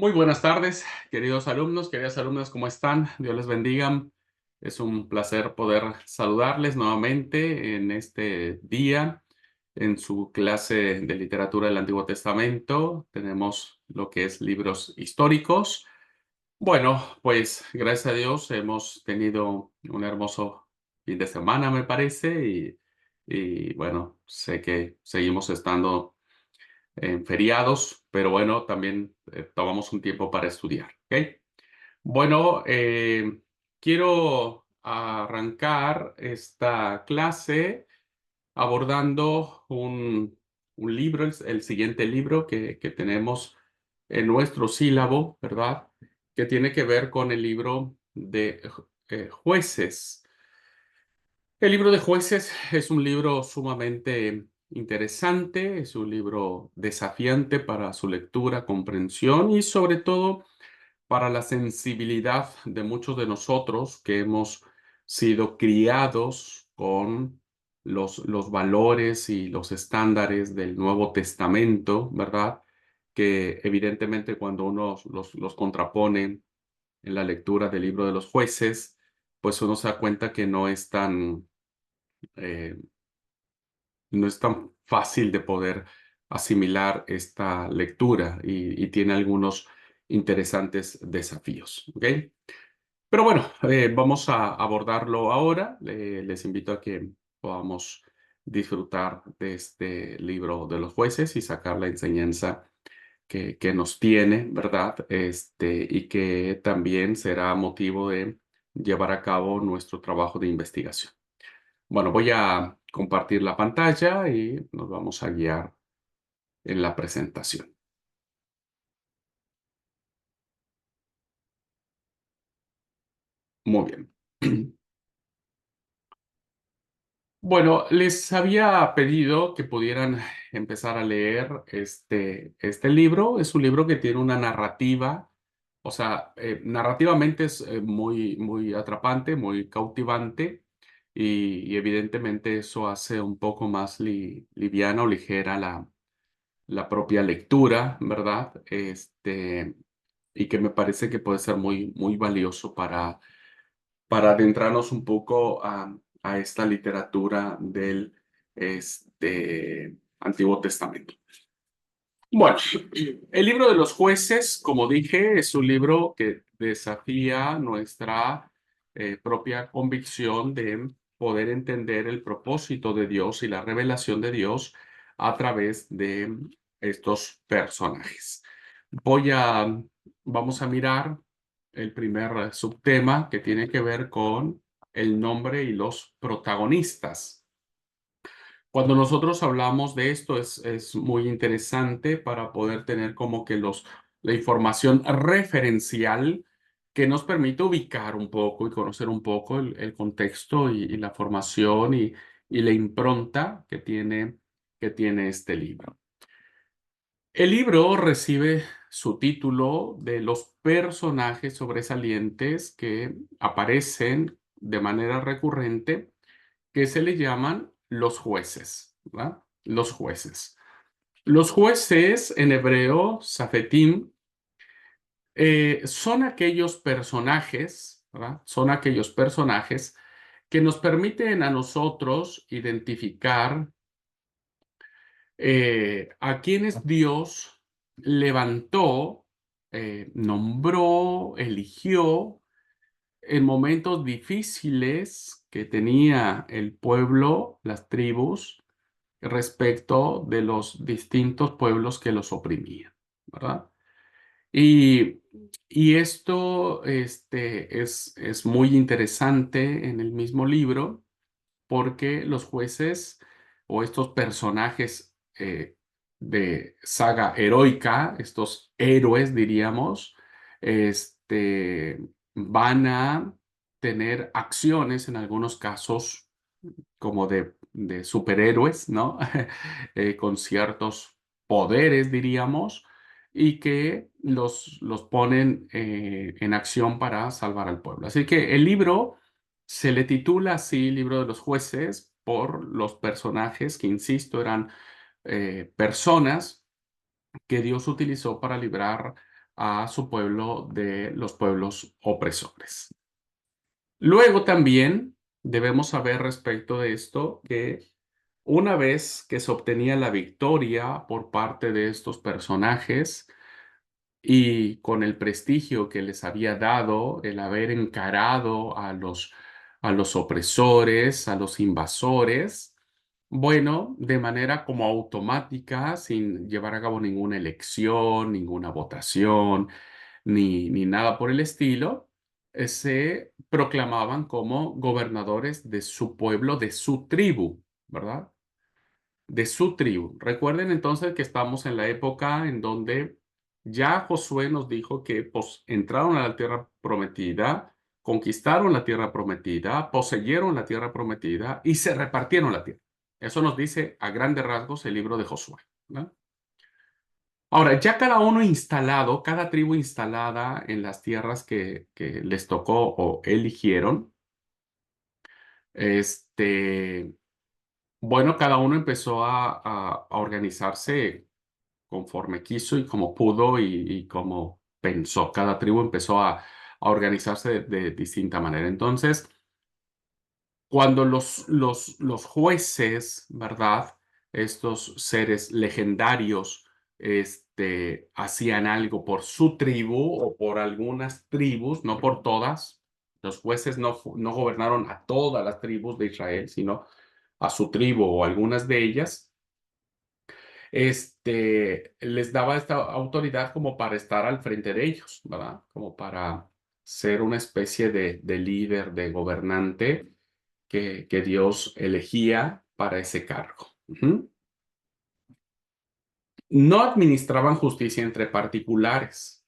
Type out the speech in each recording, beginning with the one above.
Muy buenas tardes, queridos alumnos, queridas alumnas, ¿cómo están? Dios les bendiga. Es un placer poder saludarles nuevamente en este día, en su clase de literatura del Antiguo Testamento. Tenemos lo que es libros históricos. Bueno, pues gracias a Dios hemos tenido un hermoso fin de semana, me parece, y bueno, sé que seguimos estando en feriados, pero bueno, también tomamos un tiempo para estudiar, ¿ok? Bueno, quiero arrancar esta clase abordando un libro, el siguiente libro que tenemos en nuestro sílabo, ¿verdad? Que tiene que ver con el libro de Jueces. El libro de Jueces es un libro sumamente interesante, es un libro desafiante para su lectura, comprensión y sobre todo para la sensibilidad de muchos de nosotros que hemos sido criados con los valores y los estándares del Nuevo Testamento, ¿verdad? Que evidentemente cuando uno los contrapone en la lectura del libro de los jueces, pues uno se da cuenta que eh, no es tan fácil de poder asimilar esta lectura y tiene algunos interesantes desafíos, ¿ok? Pero bueno, vamos a abordarlo ahora. Les invito a que podamos disfrutar de este libro de los jueces y sacar la enseñanza que nos tiene, ¿verdad? Y que también será motivo de llevar a cabo nuestro trabajo de investigación. Bueno, voy a compartir la pantalla y nos vamos a guiar en la presentación. Muy bien. Bueno, les había pedido que pudieran empezar a leer este libro. Es un libro que tiene una narrativa, o sea, narrativamente es muy atrapante, muy cautivante y evidentemente eso hace un poco más liviana o ligera la propia lectura, ¿verdad? Y que me parece que puede ser muy valioso para adentrarnos un poco a esta literatura del Antiguo Testamento. Bueno, el libro de los jueces, como dije, es un libro que desafía nuestra propia convicción de poder entender el propósito de Dios y la revelación de Dios a través de estos personajes. Voy a, Vamos a mirar el primer subtema que tiene que ver con el nombre y los protagonistas. Cuando nosotros hablamos de esto es muy interesante para poder tener como que la información referencial que nos permite ubicar un poco y conocer un poco el contexto y la formación y la impronta que tiene este libro. El libro recibe su título de los personajes sobresalientes que aparecen de manera recurrente, que se le llaman los jueces, ¿verdad? Los jueces. Los jueces en hebreo, Safetim, son aquellos personajes, ¿verdad? Son aquellos personajes que nos permiten a nosotros identificar a quienes Dios levantó, nombró, eligió en momentos difíciles que tenía el pueblo, las tribus, respecto de los distintos pueblos que los oprimían, ¿verdad? Y, y esto es muy interesante en el mismo libro porque los jueces o estos personajes de saga heroica, estos héroes, diríamos, este, van a tener acciones en algunos casos como de superhéroes, ¿no? Con ciertos poderes, diríamos, y que los ponen en acción para salvar al pueblo. Así que el libro se le titula así, Libro de los Jueces, por los personajes que, insisto, eran personas que Dios utilizó para librar a su pueblo de los pueblos opresores. Luego también debemos saber respecto de esto que una vez que se obtenía la victoria por parte de estos personajes y con el prestigio que les había dado el haber encarado a los opresores, a los invasores, bueno, de manera como automática, sin llevar a cabo ninguna elección, ninguna votación, ni nada por el estilo, se proclamaban como gobernadores de su pueblo, de su tribu, ¿verdad? De su tribu. Recuerden entonces que estamos en la época en donde ya Josué nos dijo que pues, entraron a la tierra prometida, conquistaron la tierra prometida, poseyeron la tierra prometida y se repartieron la tierra. Eso nos dice a grandes rasgos el libro de Josué, ¿no? Ahora, ya cada uno instalado, cada tribu instalada en las tierras que les tocó o eligieron, este, bueno, cada uno empezó a organizarse conforme quiso y como pudo y como pensó. Cada tribu empezó a organizarse de distinta manera. Entonces, cuando los jueces, ¿verdad? Estos seres legendarios, hacían algo por su tribu o por algunas tribus, no por todas. Los jueces no gobernaron a todas las tribus de Israel, sino a su tribu o algunas de ellas. Les daba esta autoridad como para estar al frente de ellos, ¿verdad? Como para ser una especie de líder, de gobernante que Dios elegía para ese cargo. Ujú. No administraban justicia entre particulares.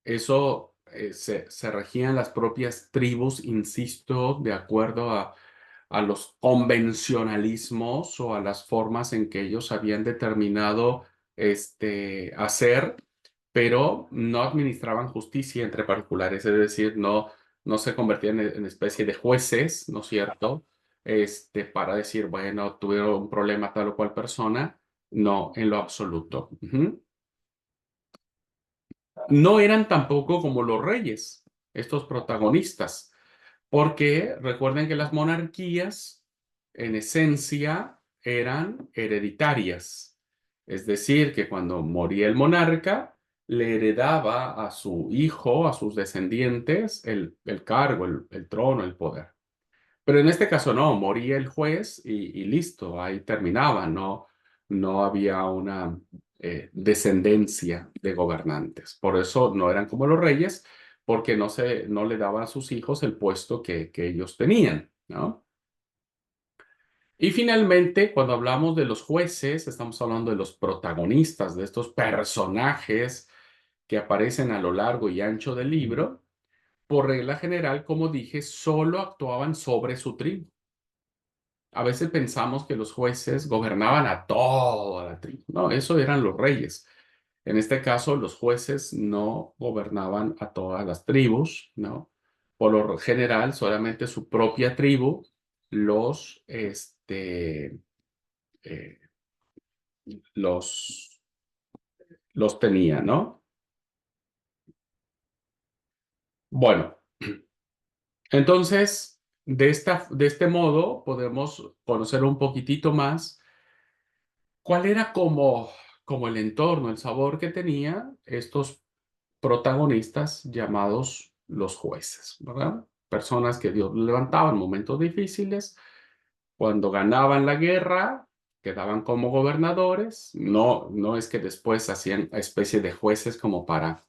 Eso se regían las propias tribus, insisto, de acuerdo a los convencionalismos o a las formas en que ellos habían determinado hacer, pero no administraban justicia entre particulares, es decir, no se convertían en especie de jueces, ¿no es cierto? Para decir, bueno, tuvieron un problema tal o cual persona, no, en lo absoluto. Ujú. No eran tampoco como los reyes, estos protagonistas, porque recuerden que las monarquías, en esencia, eran hereditarias. Es decir, que cuando moría el monarca, le heredaba a su hijo, a sus descendientes, el cargo, el trono, el poder. Pero en este caso no, moría el juez y listo, ahí terminaba, no había una descendencia de gobernantes. Por eso no eran como los reyes, porque no le daban a sus hijos el puesto que ellos tenían, ¿no? Y finalmente, cuando hablamos de los jueces, estamos hablando de los protagonistas, de estos personajes que aparecen a lo largo y ancho del libro. Por regla general, como dije, solo actuaban sobre su tribu. A veces pensamos que los jueces gobernaban a toda la tribu. No, eso eran los reyes. En este caso, los jueces no gobernaban a todas las tribus, ¿no? Por lo general, solamente su propia tribu los, eh, los, los tenía, ¿no? Bueno, entonces, de este modo podemos conocer un poquitito más cuál era como el entorno, el sabor que tenía estos protagonistas llamados los jueces, ¿verdad? Personas que Dios levantaba en momentos difíciles, cuando ganaban la guerra, quedaban como gobernadores, no es que después hacían especie de jueces como para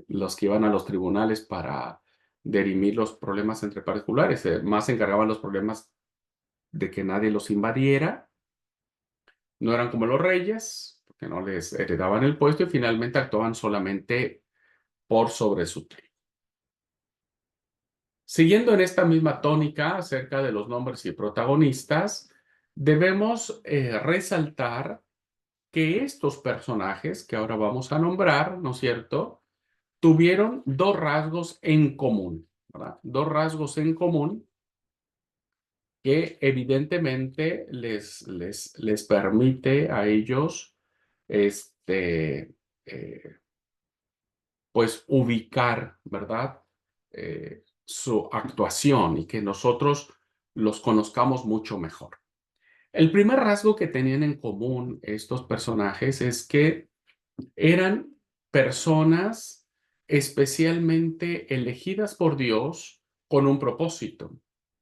los que iban a los tribunales para dirimir los problemas entre particulares, más se encargaban los problemas de que nadie los invadiera. No eran como los reyes, porque no les heredaban el puesto y finalmente actuaban solamente por sobre su tribu. Siguiendo en esta misma tónica acerca de los nombres y protagonistas, debemos resaltar que estos personajes que ahora vamos a nombrar, ¿no es cierto?, tuvieron dos rasgos en común, ¿verdad? Dos rasgos en común que evidentemente les permite a ellos este, eh, pues ubicar, ¿verdad? Su actuación y que nosotros los conozcamos mucho mejor. El primer rasgo que tenían en común estos personajes es que eran personas especialmente elegidas por Dios con un propósito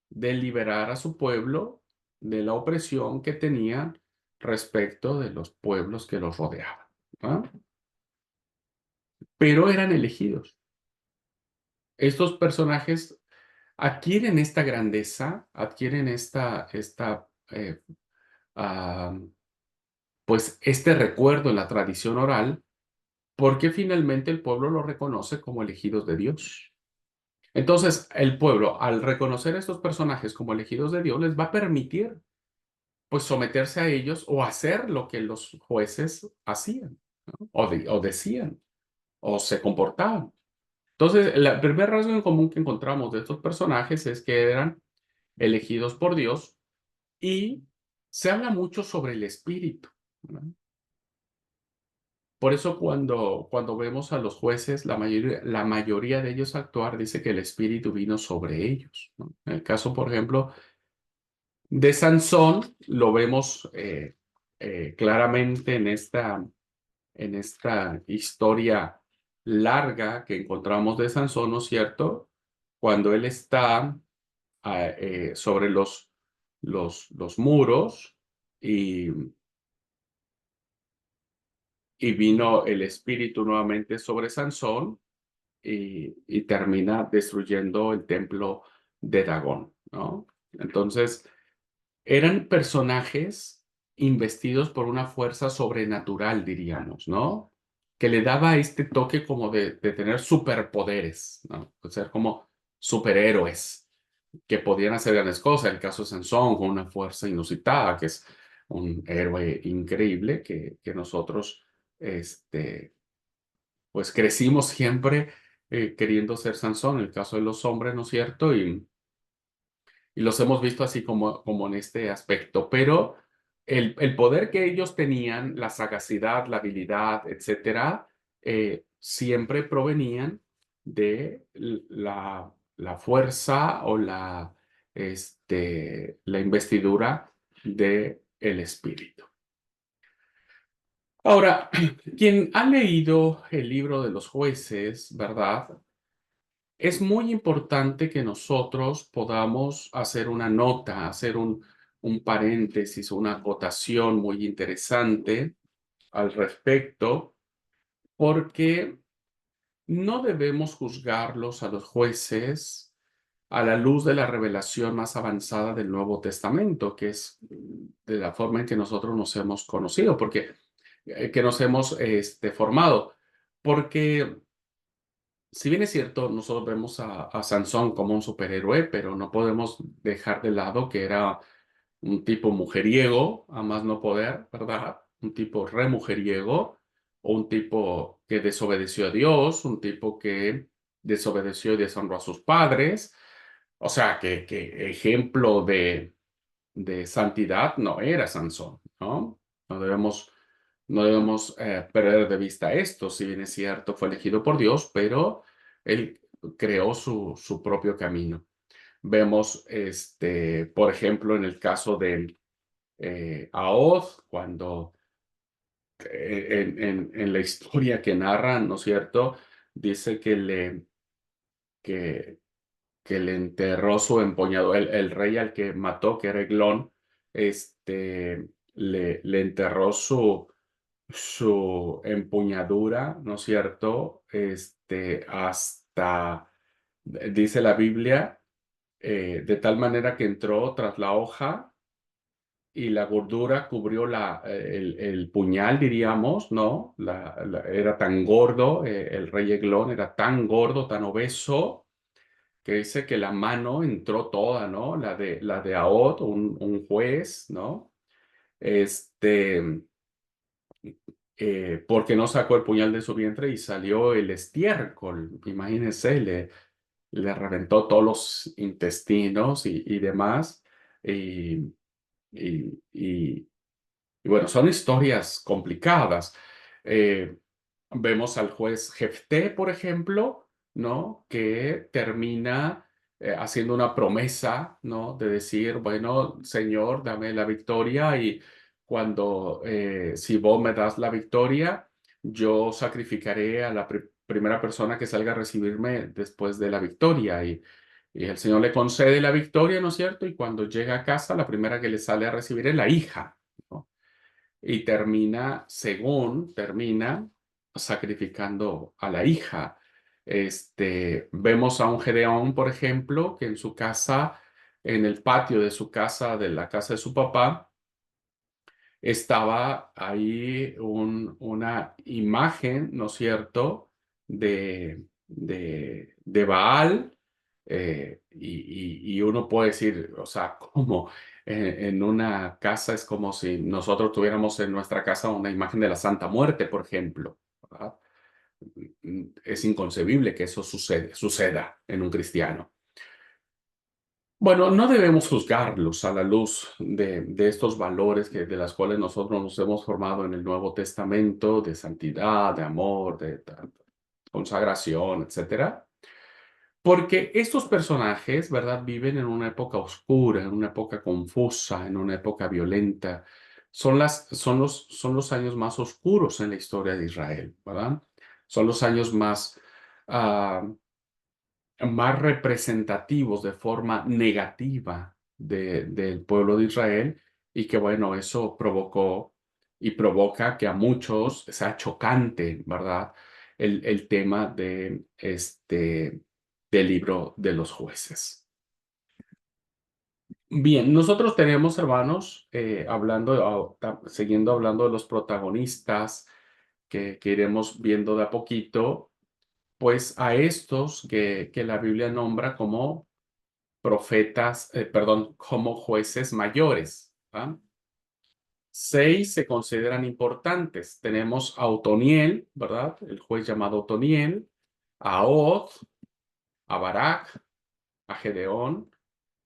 de liberar a su pueblo de la opresión que tenían respecto de los pueblos que los rodeaban, ¿no? Pero eran elegidos. Estos personajes adquieren esta grandeza, adquieren ah, pues este recuerdo en la tradición oral, porque finalmente el pueblo lo reconoce como elegidos de Dios. Entonces, el pueblo, al reconocer a estos personajes como elegidos de Dios, les va a permitir, pues, someterse a ellos o hacer lo que los jueces hacían, ¿no? O decían, o se comportaban. Entonces, el primer rasgo en común que encontramos de estos personajes es que eran elegidos por Dios y se habla mucho sobre el espíritu, ¿no? Por eso cuando vemos a los jueces, la mayoría de ellos actuar, dice que el espíritu vino sobre ellos, ¿no? En el caso, por ejemplo, de Sansón, lo vemos claramente en esta historia larga que encontramos de Sansón, ¿no es cierto? Cuando él está sobre los muros y, y vino el espíritu nuevamente sobre Sansón y termina destruyendo el templo de Dagón, ¿no? Entonces, eran personajes investidos por una fuerza sobrenatural, diríamos, ¿no? Que le daba este toque como de tener superpoderes, ¿no? De ser como superhéroes que podían hacer grandes cosas. El caso de Sansón, con una fuerza inusitada, que es un héroe increíble que nosotros, pues crecimos siempre queriendo ser Sansón, en el caso de los hombres, ¿no es cierto? Y los hemos visto así como en este aspecto, pero el poder que ellos tenían, la sagacidad, la habilidad, etcétera, siempre provenían de la fuerza o la investidura del espíritu. Ahora, quien ha leído el libro de los jueces, ¿verdad? Es muy importante que nosotros podamos hacer una nota, hacer un paréntesis, una acotación muy interesante al respecto, porque no debemos juzgarlos a los jueces a la luz de la revelación más avanzada del Nuevo Testamento, que es de la forma en que nosotros nos hemos conocido, porque que nos hemos formado. Porque si bien es cierto, nosotros vemos a Sansón como un superhéroe, pero no podemos dejar de lado que era un tipo mujeriego, a más no poder, ¿verdad? Un tipo re mujeriego, o un tipo que desobedeció a Dios, un tipo que desobedeció y deshonró a sus padres. O sea, que ejemplo de santidad no era Sansón, ¿no? No debemos, no debemos perder de vista esto. Si bien es cierto, fue elegido por Dios, pero él creó su propio camino. Vemos, por ejemplo, en el caso de Ahod, cuando en la historia que narran, ¿no es cierto? Dice que, que le enterró su empuñadura, el rey al que mató, que era Eglón, le enterró su empuñadura, ¿no es cierto? Dice la Biblia, de tal manera que entró tras la hoja y la gordura cubrió el puñal, diríamos, ¿no? Era tan gordo, el rey Eglón era tan gordo, tan obeso, que dice que la mano entró toda, ¿no? La de Ahod, un juez, ¿no? Este, porque no sacó el puñal de su vientre y salió el estiércol. Imagínense, le reventó todos los intestinos y demás. Y, y, y, y bueno, son historias complicadas. Eh, Vemos al juez Jefté, por ejemplo, ¿no? Que termina haciendo una promesa, ¿no? De decir, bueno, Señor, dame la victoria y cuando, si vos me das la victoria, yo sacrificaré a la primera persona que salga a recibirme después de la victoria. Y el Señor le concede la victoria, ¿no es cierto? Y cuando llega a casa, la primera que le sale a recibir es la hija, ¿no? Y termina, según termina, sacrificando a la hija. Vemos a un Gedeón, por ejemplo, que en su casa, en el patio de su casa, de la casa de su papá, estaba ahí una imagen, ¿no es cierto?, de Baal, y uno puede decir, o sea, como en una casa es como si nosotros tuviéramos en nuestra casa una imagen de la Santa Muerte, por ejemplo, ¿verdad? Es inconcebible que eso suceda en un cristiano. Bueno, no debemos juzgarlos a la luz de estos valores de las cuales nosotros nos hemos formado en el Nuevo Testamento, de santidad, de amor, de consagración, etcétera. Porque estos personajes, ¿verdad? Viven en una época oscura, en una época confusa, en una época violenta. Son los años más oscuros en la historia de Israel, ¿verdad? Son los años ah, más representativos de forma negativa del pueblo de Israel y que bueno, eso provocó y provoca que a muchos sea chocante, ¿verdad? El tema del libro de los jueces. Bien, nosotros tenemos, hermanos, siguiendo hablando de los protagonistas que iremos viendo de a poquito, pues a estos que la Biblia nombra como profetas, perdón, como jueces mayores. ¿Va? 6 se consideran importantes. Tenemos a Otoniel, ¿verdad? El juez llamado Otoniel, a Od, a Barak, a Gedeón,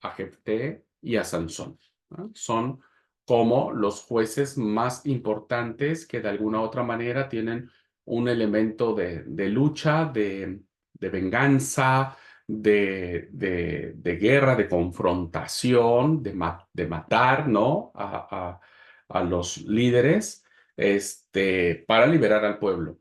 a Jefté y a Sansón. ¿No? Son como los jueces más importantes que de alguna u otra manera tienen un elemento de lucha, de venganza, de guerra, de confrontación, de matar, ¿no? A los líderes, para liberar al pueblo.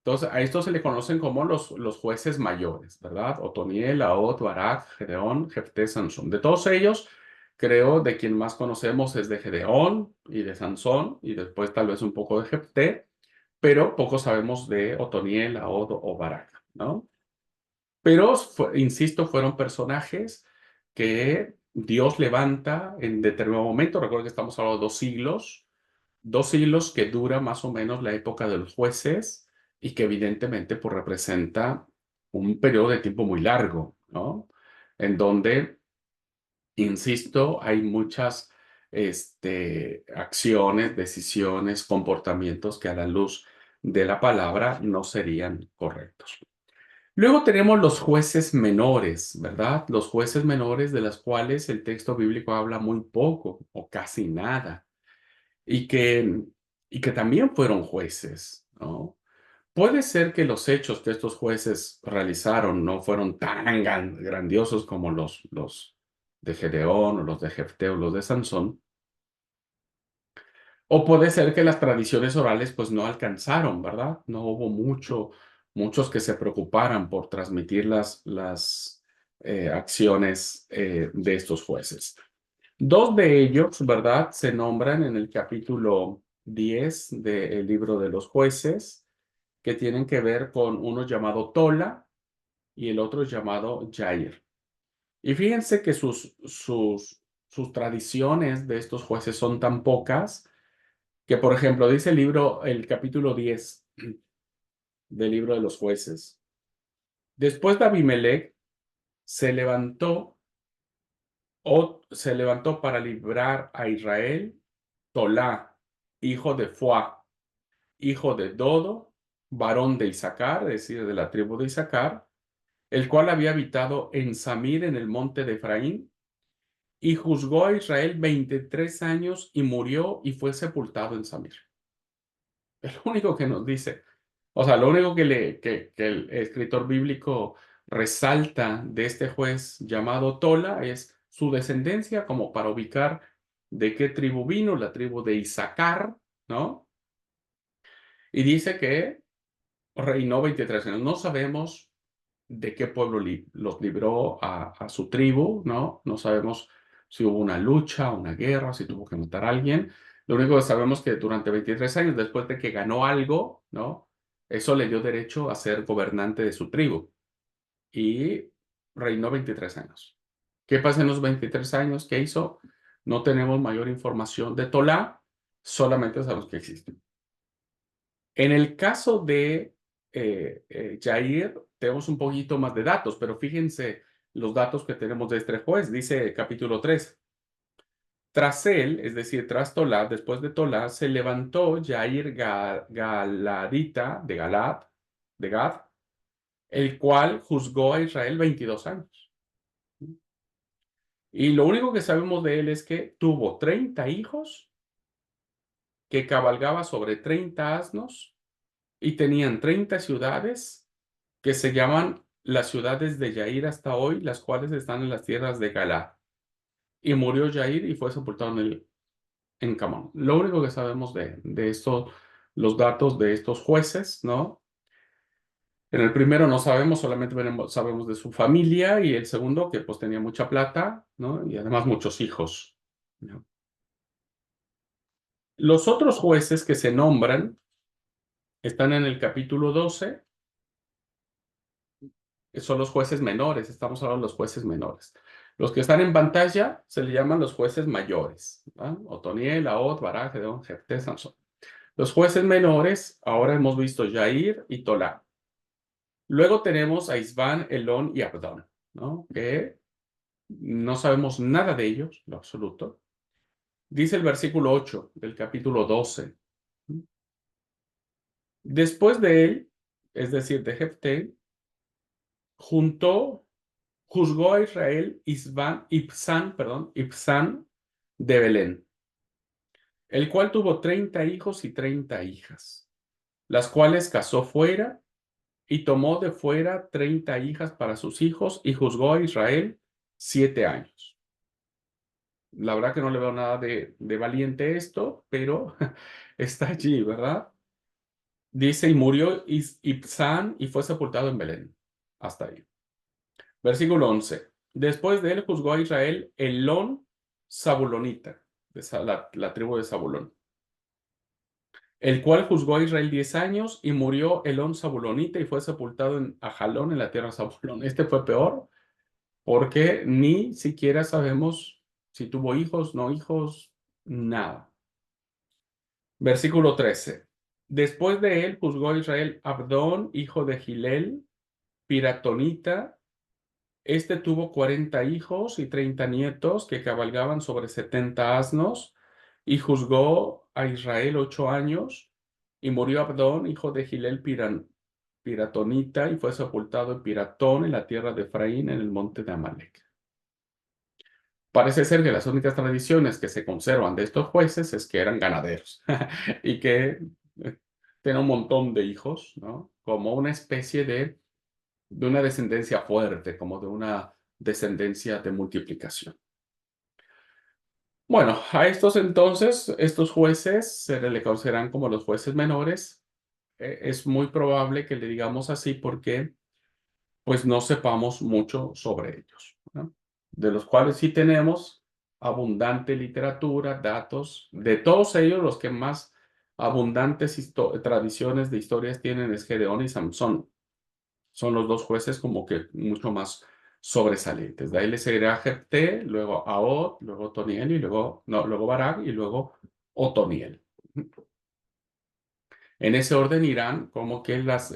Entonces, a estos se le conocen como los jueces mayores, ¿verdad? Otoniel, Ahod, Barak, Gedeón, Jefté, Sansón. De todos ellos, creo de quien más conocemos es de Gedeón y de Sansón, y después tal vez un poco de Jefté, pero poco sabemos de Otoniel, Ahod o Barak, ¿no? Pero, insisto, fueron personajes que Dios levanta en determinado momento. Recuerdo que estamos hablando de 2 siglos que dura más o menos la época de los jueces y que evidentemente pues, representa un periodo de tiempo muy largo, ¿no? En donde, insisto, hay muchas acciones, decisiones, comportamientos que a la luz de la palabra no serían correctos. Luego tenemos los jueces menores, ¿verdad? Los jueces menores de los cuales el texto bíblico habla muy poco o casi nada y que, y que también fueron jueces, ¿no? Puede ser que los hechos que estos jueces realizaron no fueron tan grandiosos como los de Gedeón o los de Jefté o los de Sansón, o puede ser que las tradiciones orales pues no alcanzaron, ¿verdad? No hubo muchos que se preocuparan por transmitir las acciones de estos jueces. 2 de ellos, ¿verdad? Se nombran en el capítulo 10 del libro de los jueces, que tienen que ver con uno llamado Tola y el otro llamado Jair. Y fíjense que sus tradiciones de estos jueces son tan pocas que, por ejemplo, dice el capítulo 10 del libro de los jueces. Después de Abimelech se levantó, se levantó para librar a Israel Tolá, hijo de Fuá, hijo de Dodo, varón de Isaacar, es decir, de la tribu de Isaacar, el cual había habitado en Samir, en el monte de Efraín, y juzgó a Israel 23 años y murió y fue sepultado en Samir. Es lo único que nos dice. O sea, lo único que el escritor bíblico resalta de este juez llamado Tola es su descendencia, como para ubicar de qué tribu vino, la tribu de Isaacar, ¿no? Y dice que reinó 23 años. No sabemos de qué pueblo los libró a su tribu, ¿no? No sabemos si hubo una lucha, una guerra, si tuvo que matar a alguien. Lo único que sabemos es que durante 23 años, después de que ganó algo, ¿no? Eso le dio derecho a ser gobernante de su tribu y reinó 23 años. ¿Qué pasa en los 23 años? ¿Qué hizo? No tenemos mayor información de Tolá, solamente sabemos que existe. En el caso de Jair, tenemos un poquito más de datos, pero fíjense los datos que tenemos de este juez. Dice capítulo 3. Tras él, es decir, tras Tolá, después de Tolá, se levantó Jair Galadita de Galad, de Gad, el cual juzgó a Israel 22 años. Y lo único que sabemos de él es que tuvo 30 hijos, que cabalgaba sobre 30 asnos y tenían 30 ciudades que se llaman las ciudades de Yair hasta hoy, las cuales están en las tierras de Galaad. Y murió Yair y fue sepultado en Camón. Lo único que sabemos de estos, los datos de estos jueces, ¿no? En el primero no sabemos, solamente sabemos de su familia, y el segundo que pues tenía mucha plata, ¿no? Y además muchos hijos, ¿no? Los otros jueces que se nombran están en el capítulo 12, que son los jueces menores, estamos hablando de los jueces menores. Los que están en pantalla se le llaman los jueces mayores, ¿no? Otoniel, Ahod, Barak, Gedeón, Jefté, Sansón. Los jueces menores, ahora hemos visto Yair y Tolá. Luego tenemos a Isbán, Elón y Abdón, ¿no? Que no sabemos nada de ellos, en lo absoluto. Dice el versículo 8 del capítulo 12. Después de él, es decir, de Jefté, juntó juzgó a Israel Ibzán de Belén, el cual tuvo 30 hijos y 30 hijas, las cuales casó fuera y tomó de fuera 30 hijas para sus hijos y juzgó a Israel 7 años. La verdad que no le veo nada de valiente esto, pero está allí, ¿verdad? Dice, y murió Ibzán y fue sepultado en Belén. Hasta ahí. Versículo 11. Después de él juzgó a Israel Elón Zabulonita, la tribu de Zabulón, el cual juzgó a Israel 10 años y murió Elón Zabulonita y fue sepultado en Ajalón, en la tierra de Zabulón. Este fue peor porque ni siquiera sabemos si tuvo hijos, no hijos, nada. Versículo 13. Después de él juzgó a Israel Abdón, hijo de Gilel, Piratonita. Este tuvo 40 hijos y 30 nietos que cabalgaban sobre 70 asnos, y juzgó a Israel 8 años, y murió Abdón, hijo de Gilel Piratonita, y fue sepultado en Piratón, en la tierra de Efraín, en el monte de Amalek. Parece ser que las únicas tradiciones que se conservan de estos jueces es que eran ganaderos y que tenían un montón de hijos, ¿no? Como una especie de una descendencia fuerte, como de una descendencia de multiplicación. Bueno, a estos entonces, estos jueces se le consideran como los jueces menores. Es muy probable que le digamos así porque pues no sepamos mucho sobre ellos, ¿no? De los cuales sí tenemos abundante literatura, datos. De todos ellos, los que más abundantes tradiciones de historias tienen es Gedeón y Samsón. Son los dos jueces como que mucho más sobresalientes. De ahí le seguirá Jefté, luego Ahod, luego Otoniel y luego, no, luego Barak y luego Otoniel. En ese orden irán como que las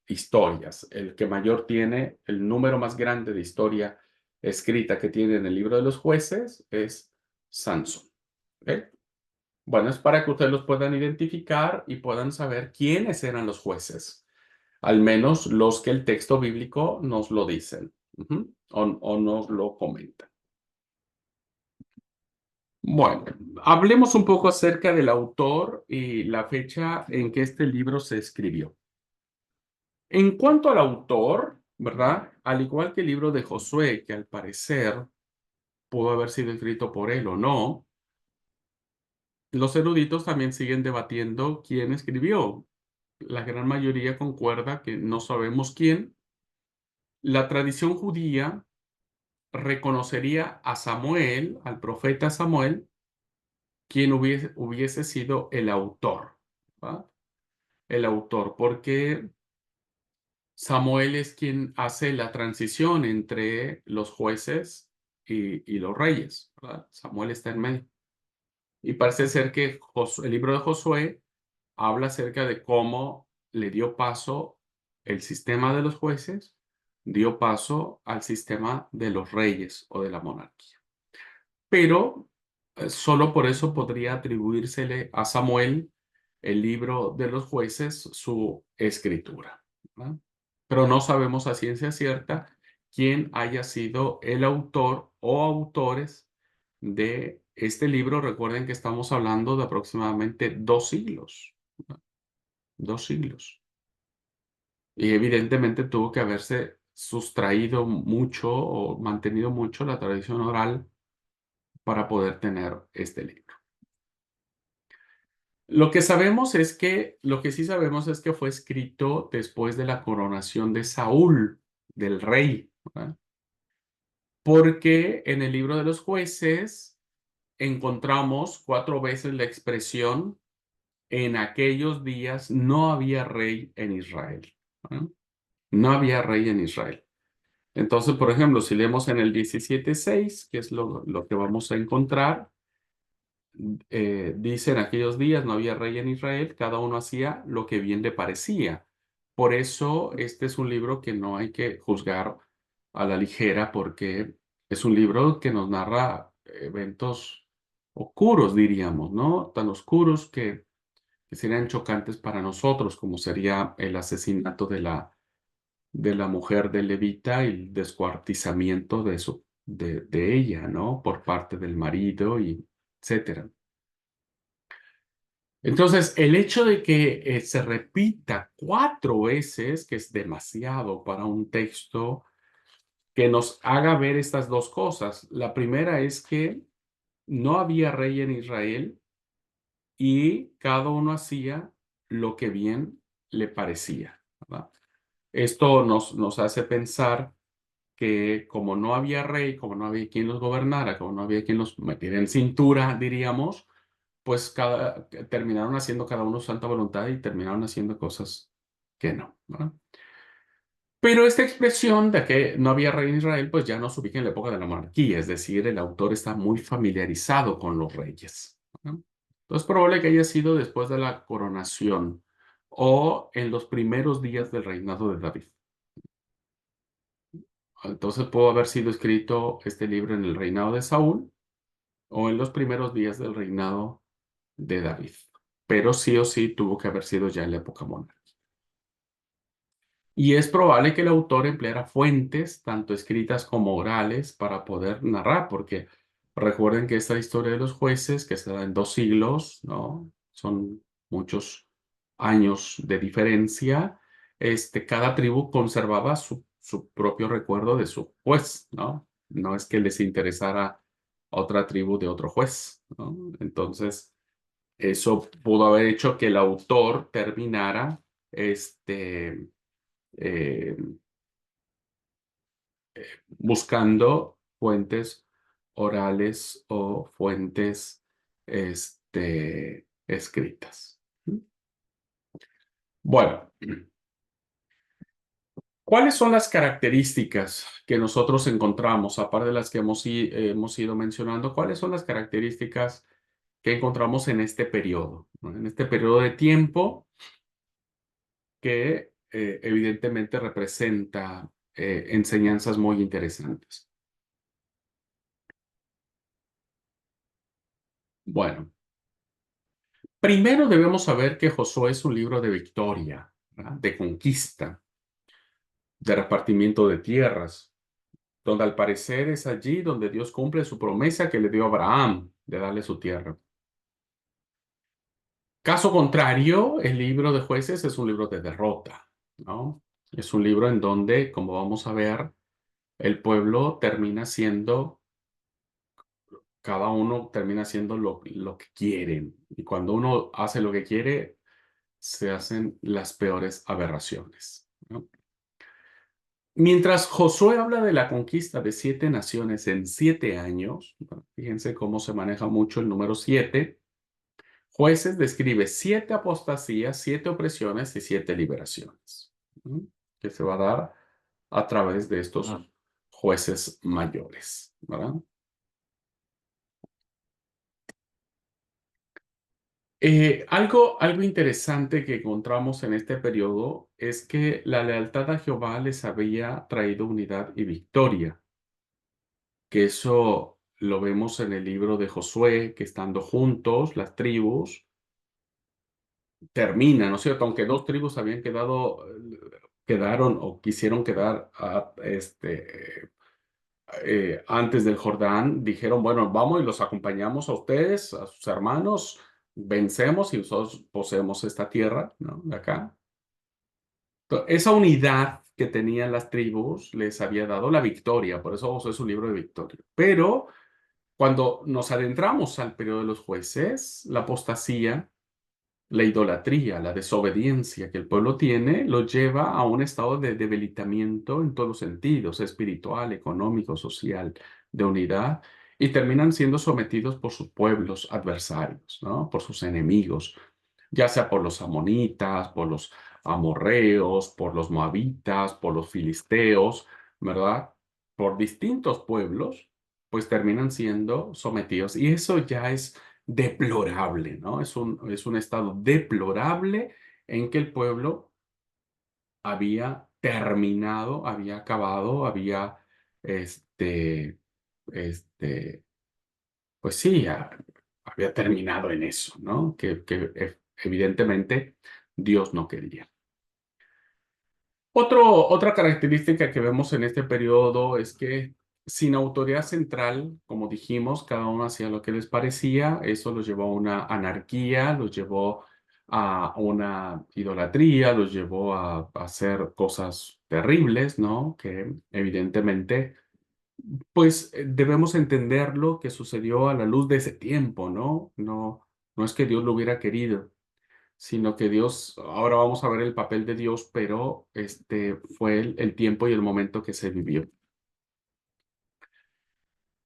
historias. El que mayor tiene, el número más grande de historia escrita que tiene en el libro de los jueces es Sansón. ¿Ok? Bueno, es para que ustedes los puedan identificar y puedan saber quiénes eran los jueces. Al menos los que el texto bíblico nos lo dicen, o nos lo comentan. Bueno, hablemos un poco acerca del autor y la fecha en que este libro se escribió. En cuanto al autor, ¿verdad? Al igual que el libro de Josué, que al parecer pudo haber sido escrito por él o no, los eruditos también siguen debatiendo quién escribió. La gran mayoría concuerda que no sabemos quién. La tradición judía reconocería a Samuel, al profeta Samuel, quien hubiese sido el autor, ¿va? El autor, porque Samuel es quien hace la transición entre los jueces y los reyes, ¿verdad? Samuel está en medio. Y parece ser que el libro de Josué habla acerca de cómo le dio paso el sistema de los jueces, dio paso al sistema de los reyes o de la monarquía. Pero solo por eso podría atribuírsele a Samuel el libro de los jueces su escritura, ¿verdad? Pero no sabemos a ciencia cierta quién haya sido el autor o autores de este libro. Recuerden que estamos hablando de aproximadamente 2 siglos, ¿verdad? 2 siglos. Y evidentemente tuvo que haberse sustraído mucho o mantenido mucho la tradición oral para poder tener este libro. Lo que sí sabemos es que fue escrito después de la coronación de Saúl, del rey, ¿verdad? Porque en el libro de los jueces encontramos 4 veces la expresión, en aquellos días no había rey en Israel, ¿verdad? No había rey en Israel. Entonces, por ejemplo, si leemos en el 17:6, que es lo que vamos a encontrar, dice: en aquellos días no había rey en Israel, cada uno hacía lo que bien le parecía. Por eso este es un libro que no hay que juzgar a la ligera, porque es un libro que nos narra eventos oscuros, diríamos, ¿no? Tan oscuros que serían chocantes para nosotros, como sería el asesinato de la mujer de Levita y el descuartizamiento de ella, ¿no? Por parte del marido y etcétera. Entonces, el hecho de que se repita 4 veces, que es demasiado para un texto, que nos haga ver estas dos cosas. La primera es que no había rey en Israel y cada uno hacía lo que bien le parecía, ¿verdad? Esto nos hace pensar que como no había rey, como no había quien los gobernara, como no había quien los metiera en cintura, diríamos, pues terminaron haciendo cada uno su santa voluntad y terminaron haciendo cosas que no, ¿verdad? Pero esta expresión de que no había rey en Israel, pues ya nos ubica en la época de la monarquía, es decir, el autor está muy familiarizado con los reyes, ¿no? Entonces es probable que haya sido después de la coronación o en los primeros días del reinado de David. Entonces pudo haber sido escrito este libro en el reinado de Saúl o en los primeros días del reinado de David. Pero sí o sí tuvo que haber sido ya en la época monárquica. Y es probable que el autor empleara fuentes, tanto escritas como orales, para poder narrar, porque recuerden que esta historia de los jueces, que se da en 2 siglos, ¿no? Son muchos años de diferencia. Cada tribu conservaba su propio recuerdo de su juez, ¿no? No es que les interesara otra tribu de otro juez, ¿no? Entonces, eso pudo haber hecho que el autor terminara, eh, buscando fuentes orales o fuentes escritas. Bueno, ¿cuáles son las características que nosotros encontramos, aparte de las que hemos ido mencionando? ¿Cuáles son las características que encontramos en este periodo, ¿no? En este periodo de tiempo que evidentemente representa enseñanzas muy interesantes. Bueno, primero debemos saber que Josué es un libro de victoria, ¿verdad? De conquista, de repartimiento de tierras, donde al parecer es allí donde Dios cumple su promesa que le dio a Abraham. de darle su tierra. Caso contrario, el libro de Jueces es un libro de derrota, ¿no? Es un libro en donde, como vamos a ver, el pueblo termina siendo, cada uno termina haciendo lo que quieren. Y cuando uno hace lo que quiere, se hacen las peores aberraciones, ¿no? Mientras Josué habla de la conquista de 7 naciones en 7 años, ¿no? Fíjense cómo se maneja mucho el número 7. Jueces describe 7 apostasías, 7 opresiones y 7 liberaciones, ¿no? Que se va a dar a través de estos jueces mayores, ¿verdad? Algo interesante que encontramos en este periodo es que la lealtad a Jehová les había traído unidad y victoria, que eso lo vemos en el libro de Josué, que estando juntos las tribus terminan, ¿no es cierto? Aunque 2 tribus habían quedado, quedaron o quisieron quedar antes del Jordán, dijeron, bueno, vamos y los acompañamos a ustedes, a sus hermanos, vencemos y nosotros poseemos esta tierra, ¿no? De acá. Esa unidad que tenían las tribus les había dado la victoria, por eso es un libro de victoria. Pero cuando nos adentramos al periodo de los jueces, la apostasía, la idolatría, la desobediencia que el pueblo tiene, lo lleva a un estado de debilitamiento en todos los sentidos, espiritual, económico, social, de unidad, y terminan siendo sometidos por sus pueblos adversarios, ¿no? Por sus enemigos, ya sea por los amonitas, por los amorreos, por los moabitas, por los filisteos, ¿verdad? Por distintos pueblos, pues terminan siendo sometidos. Y eso ya es deplorable, ¿no? Es un estado deplorable en que el pueblo había terminado, había acabado, había, este, este, pues sí, había terminado en eso, ¿no? Que evidentemente Dios no quería. Otra característica que vemos en este periodo es que sin autoridad central, como dijimos, cada uno hacía lo que les parecía, eso los llevó a una anarquía, los llevó a una idolatría, los llevó a hacer cosas terribles, ¿no? Que evidentemente, pues debemos entender lo que sucedió a la luz de ese tiempo, ¿no? No es que Dios lo hubiera querido, sino que Dios, ahora vamos a ver el papel de Dios, pero fue el tiempo y el momento que se vivió.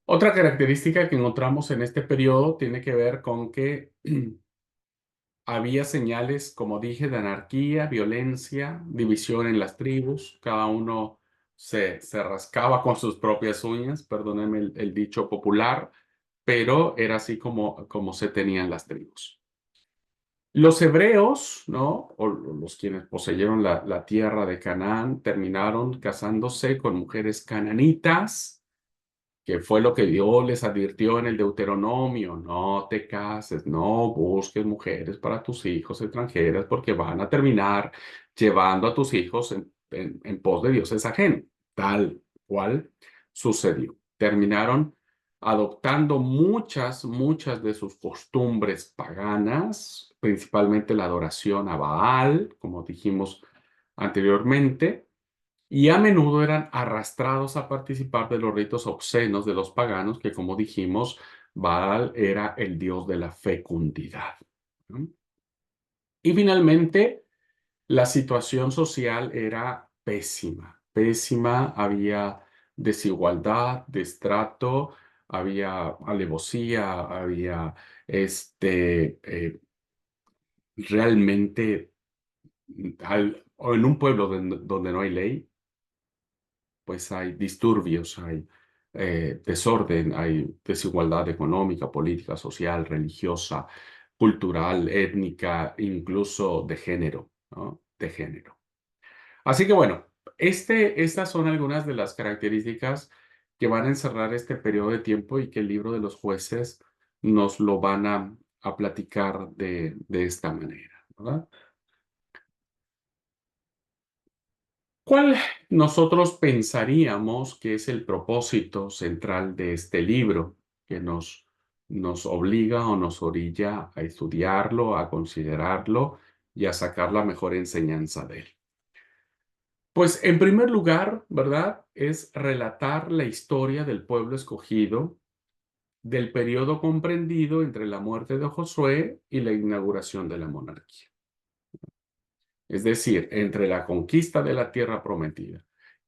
Otra característica que encontramos en este periodo tiene que ver con que había señales, como dije, de anarquía, violencia, división en las tribus, cada uno se rascaba con sus propias uñas, perdónenme el dicho popular, pero era así como se tenían las tribus. Los hebreos, ¿no? O los quienes poseyeron la tierra de Canaán, terminaron casándose con mujeres cananitas, que fue lo que Dios les advirtió en el Deuteronomio: no te cases, no busques mujeres para tus hijos extranjeras, porque van a terminar llevando a tus hijos en pos de dioses ajenos. Tal cual sucedió. Terminaron adoptando muchas de sus costumbres paganas, principalmente la adoración a Baal, como dijimos anteriormente, y a menudo eran arrastrados a participar de los ritos obscenos de los paganos, que, como dijimos, Baal era el dios de la fecundidad, ¿no? Y finalmente, la situación social era pésima, pésima, había desigualdad, destrato, había alevosía, había realmente, o en un pueblo donde no hay ley, pues hay disturbios, hay desorden, hay desigualdad económica, política, social, religiosa, cultural, étnica, incluso de género, ¿no? De género. Así que bueno, estas son algunas de las características que van a encerrar este periodo de tiempo y que el libro de los jueces nos lo van a platicar de esta manera, ¿verdad? ¿Cuál nosotros pensaríamos que es el propósito central de este libro que nos obliga o nos orilla a estudiarlo, a considerarlo y a sacar la mejor enseñanza de él. Pues en primer lugar, ¿verdad? Es relatar la historia del pueblo escogido del periodo comprendido entre la muerte de Josué y la inauguración de la monarquía. Es decir, entre la conquista de la tierra prometida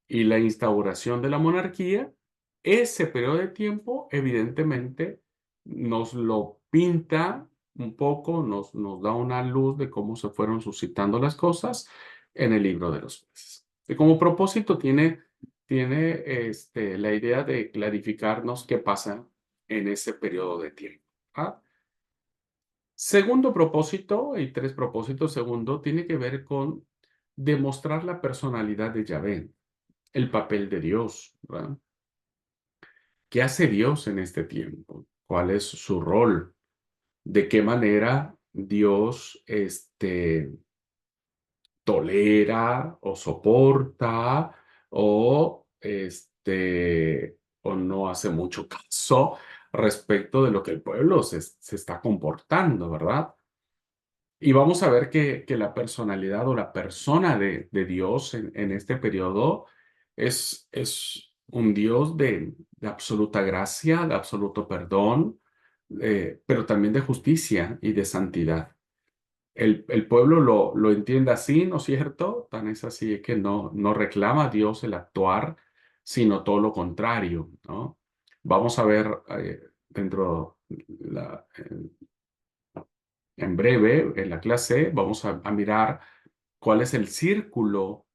y la instauración de la monarquía, ese periodo de tiempo evidentemente nos lo pinta un poco, nos da una luz de cómo se fueron suscitando las cosas en el libro de los jueces. Y como propósito tiene la idea de clarificarnos qué pasa en ese periodo de tiempo. ¿Ah? Segundo propósito, y tres propósitos, segundo, tiene que ver con demostrar la personalidad de Yahvé, el papel de Dios, ¿verdad? ¿Qué hace Dios en este tiempo? ¿Cuál es su rol? ¿De qué manera Dios tolera o soporta o no hace mucho caso respecto de lo que el pueblo se está comportando, ¿verdad? Y vamos a ver que la personalidad o la persona de Dios en este periodo es un Dios de absoluta gracia, de absoluto perdón, pero también de justicia y de santidad. El pueblo lo entiende así, ¿no es cierto? Tan es así que no reclama a Dios el actuar, sino todo lo contrario, ¿no? Vamos a ver dentro en breve, en la clase, vamos a mirar cuál es el círculo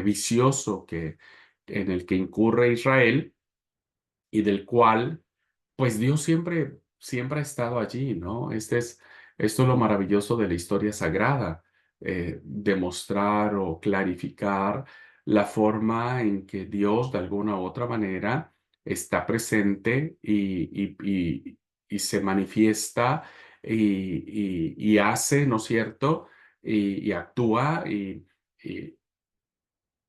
vicioso en el que incurre Israel y del cual, pues Dios siempre ha estado allí, ¿no? Esto es lo maravilloso de la historia sagrada, demostrar o clarificar la forma en que Dios, de alguna u otra manera, está presente y se manifiesta y hace, ¿no es cierto? Y actúa y,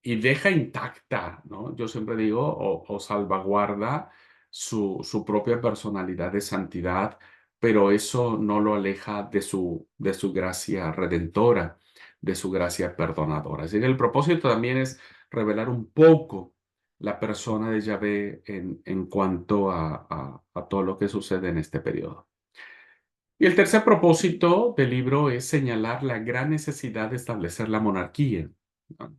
y deja intacta, ¿no? Yo siempre digo, o salvaguarda su propia personalidad de santidad, pero eso no lo aleja de su gracia redentora, de su gracia perdonadora. Así que el propósito también es revelar un poco la persona de Yahvé en cuanto a todo lo que sucede en este periodo. Y el tercer propósito del libro es señalar la gran necesidad de establecer la monarquía, ¿no?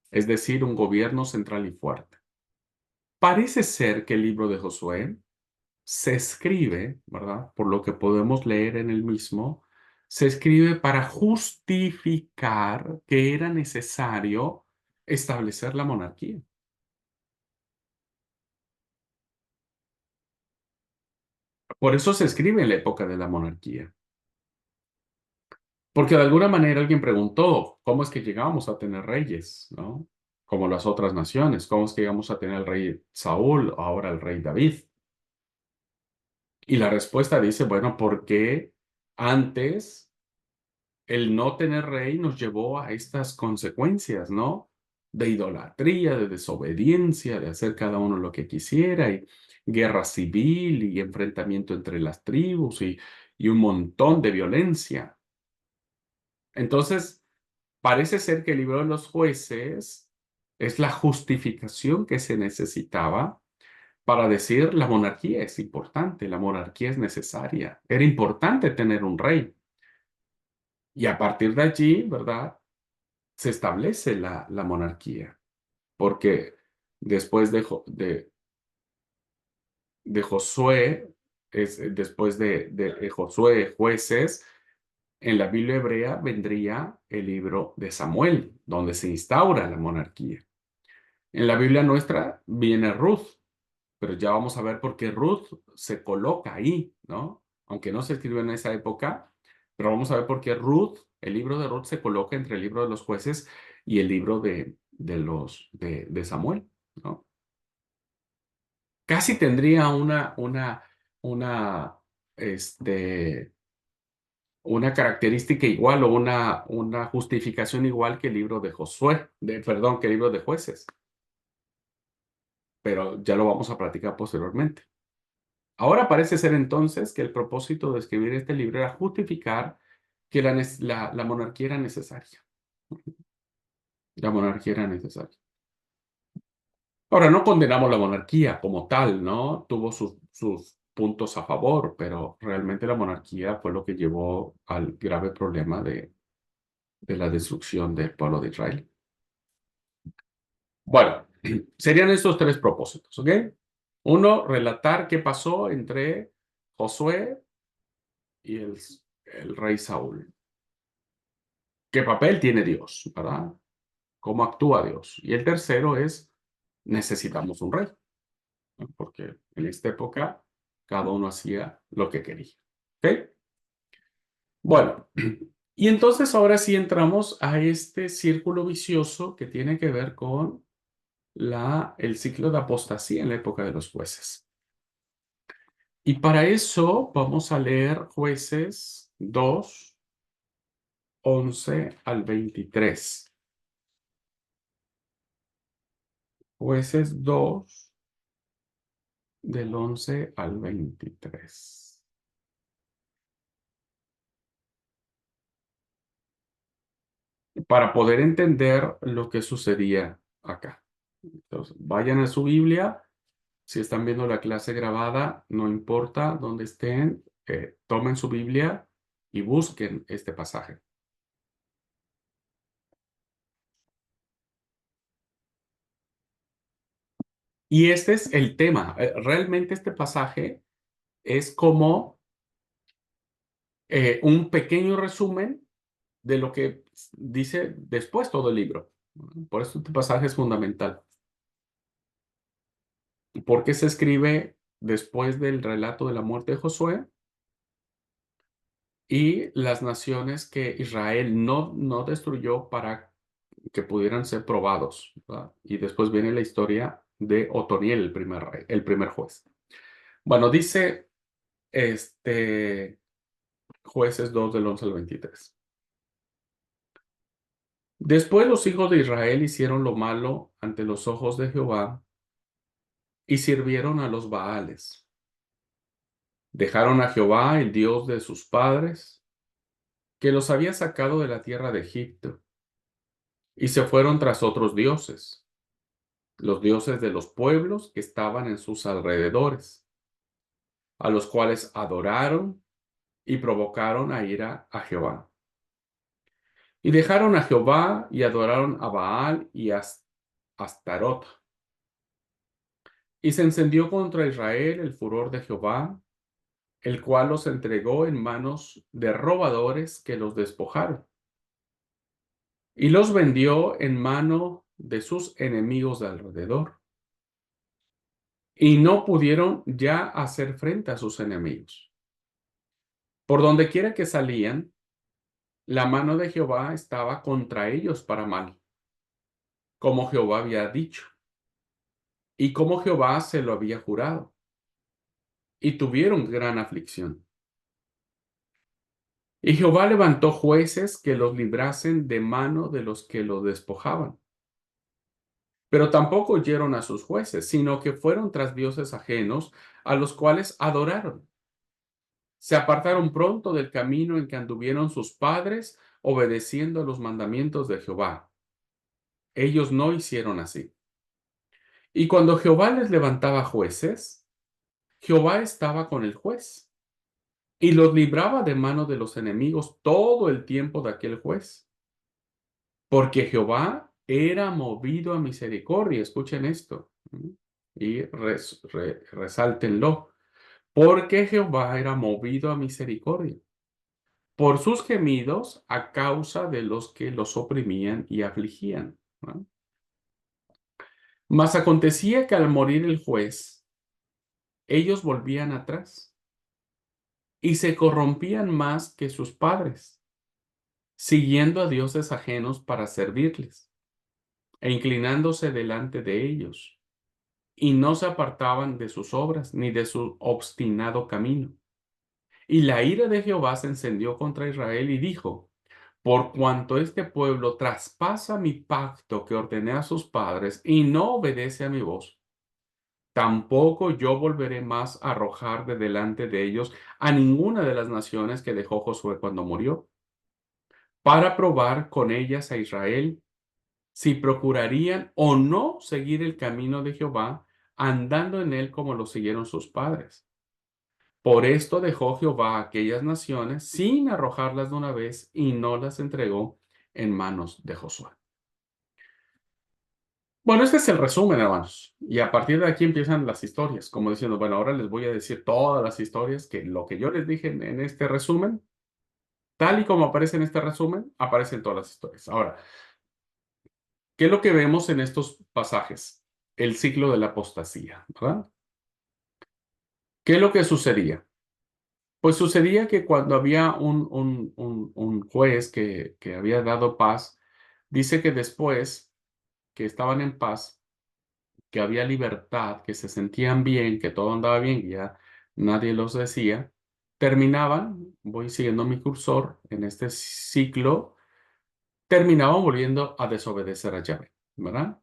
Es decir, un gobierno central y fuerte. Parece ser que el libro de Josué se escribe, ¿verdad? Por lo que podemos leer en el mismo, se escribe para justificar que era necesario establecer la monarquía. Por eso se escribe en la época de la monarquía. Porque de alguna manera alguien preguntó, ¿cómo es que llegamos a tener reyes, ¿no? Como las otras naciones, ¿cómo es que llegamos a tener el rey Saúl, ahora el rey David? Y la respuesta dice, bueno, porque antes el no tener rey nos llevó a estas consecuencias, ¿no? De idolatría, de desobediencia, de hacer cada uno lo que quisiera, y guerra civil y enfrentamiento entre las tribus y un montón de violencia. Entonces, parece ser que el libro de los jueces es la justificación que se necesitaba para decir la monarquía es importante, la monarquía es necesaria. Era importante tener un rey. Y a partir de allí, ¿verdad? Se establece la monarquía. Porque después de Josué, después de Josué, jueces, en la Biblia hebrea vendría el libro de Samuel, donde se instaura la monarquía. En la Biblia nuestra viene Ruth, pero ya vamos a ver por qué Ruth se coloca ahí, ¿no? Aunque no se escribió en esa época, pero vamos a ver por qué Ruth, el libro de Ruth se coloca entre el libro de los jueces y el libro de Samuel, ¿no? Casi tendría una, este, una característica igual o una justificación igual que el libro de Josué, perdón, que el libro de jueces, pero ya lo vamos a platicar posteriormente. Ahora parece ser entonces que el propósito de escribir este libro era justificar que la monarquía era necesaria. La monarquía era necesaria. Ahora, no condenamos la monarquía como tal, ¿no? Tuvo sus puntos a favor, pero realmente la monarquía fue lo que llevó al grave problema de la destrucción del pueblo de Israel. Bueno, serían estos tres propósitos, ¿ok? Uno, relatar qué pasó entre Josué y el rey Saúl. ¿Qué papel tiene Dios, verdad? ¿Cómo actúa Dios? Y el tercero es, necesitamos un rey, ¿no? Porque en esta época cada uno hacía lo que quería, ¿ok? Bueno, y entonces ahora sí entramos a este círculo vicioso que tiene que ver con el ciclo de apostasía en la época de los jueces. Y para eso vamos a leer Jueces 2, 11 al 23. Jueces 2, del 11 al 23. Para poder entender lo que sucedía acá. Entonces, vayan a su Biblia. Si están viendo la clase grabada, no importa dónde estén, tomen su Biblia y busquen este pasaje. Y este es el tema. Realmente este pasaje es como un pequeño resumen de lo que dice después todo el libro. Por eso este pasaje es fundamental. ¿Por qué se escribe después del relato de la muerte de Josué? Y las naciones que Israel no destruyó para que pudieran ser probados, ¿verdad? Y después viene la historia de Otoniel, el primer rey, el primer juez. Bueno, dice Jueces 2 del 11 al 23. Después los hijos de Israel hicieron lo malo ante los ojos de Jehová y sirvieron a los Baales. Dejaron a Jehová, el Dios de sus padres, que los había sacado de la tierra de Egipto, y se fueron tras otros dioses, los dioses de los pueblos que estaban en sus alrededores, a los cuales adoraron y provocaron a ira a Jehová. Y dejaron a Jehová y adoraron a Baal y a Astarot. Y se encendió contra Israel el furor de Jehová, el cual los entregó en manos de robadores que los despojaron, y los vendió en mano de sus enemigos de alrededor, y no pudieron ya hacer frente a sus enemigos. Por donde quiera que salían, la mano de Jehová estaba contra ellos para mal, como Jehová había dicho, y como Jehová se lo había jurado, y tuvieron gran aflicción. Y Jehová levantó jueces que los librasen de mano de los que los despojaban. Pero tampoco oyeron a sus jueces, sino que fueron tras dioses ajenos, a los cuales adoraron. Se apartaron pronto del camino en que anduvieron sus padres, obedeciendo los mandamientos de Jehová. Ellos no hicieron así. Y cuando Jehová les levantaba jueces, Jehová estaba con el juez y los libraba de mano de los enemigos todo el tiempo de aquel juez. Porque Jehová era movido a misericordia. Escuchen esto y resáltenlo. Porque Jehová era movido a misericordia por sus gemidos a causa de los que los oprimían y afligían, ¿no? Mas acontecía que al morir el juez, ellos volvían atrás y se corrompían más que sus padres, siguiendo a dioses ajenos para servirles e inclinándose delante de ellos, y no se apartaban de sus obras ni de su obstinado camino. Y la ira de Jehová se encendió contra Israel y dijo: por cuanto este pueblo traspasa mi pacto que ordené a sus padres y no obedece a mi voz, Tampoco yo volveré más a arrojar de delante de ellos a ninguna de las naciones que dejó Josué cuando murió, para probar con ellas a Israel si procurarían o no seguir el camino de Jehová, andando en él como lo siguieron sus padres. Por esto dejó Jehová a aquellas naciones sin arrojarlas de una vez y no las entregó en manos de Josué. Bueno, este es el resumen, hermanos. Y a partir de aquí empiezan las historias, como diciendo, bueno, ahora les voy a decir todas las historias, que lo que yo les dije en este resumen, tal y como aparece en este resumen, aparecen todas las historias. Ahora, ¿qué es lo que vemos en estos pasajes? El ciclo de la apostasía, ¿verdad? ¿Qué es lo que sucedía? Pues sucedía que cuando había un juez que había dado paz, dice que después que estaban en paz, que había libertad, que se sentían bien, que todo andaba bien, que ya nadie los decía, terminaban, voy siguiendo mi cursor en este ciclo, terminaban volviendo a desobedecer a Yahvé, ¿verdad?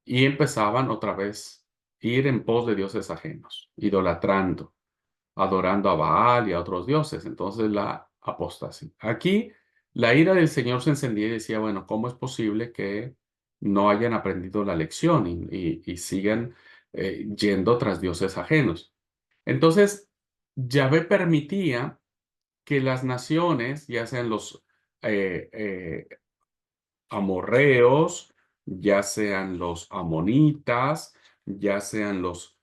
Y empezaban otra vez a ir en pos de dioses ajenos, idolatrando, adorando a Baal y a otros dioses. Entonces la apostasía. Aquí la ira del Señor se encendía y decía, bueno, ¿cómo es posible que no hayan aprendido la lección y sigan yendo tras dioses ajenos? Entonces, Yahvé permitía que las naciones, ya sean los eh, eh, amorreos, ya sean los amonitas, ya sean los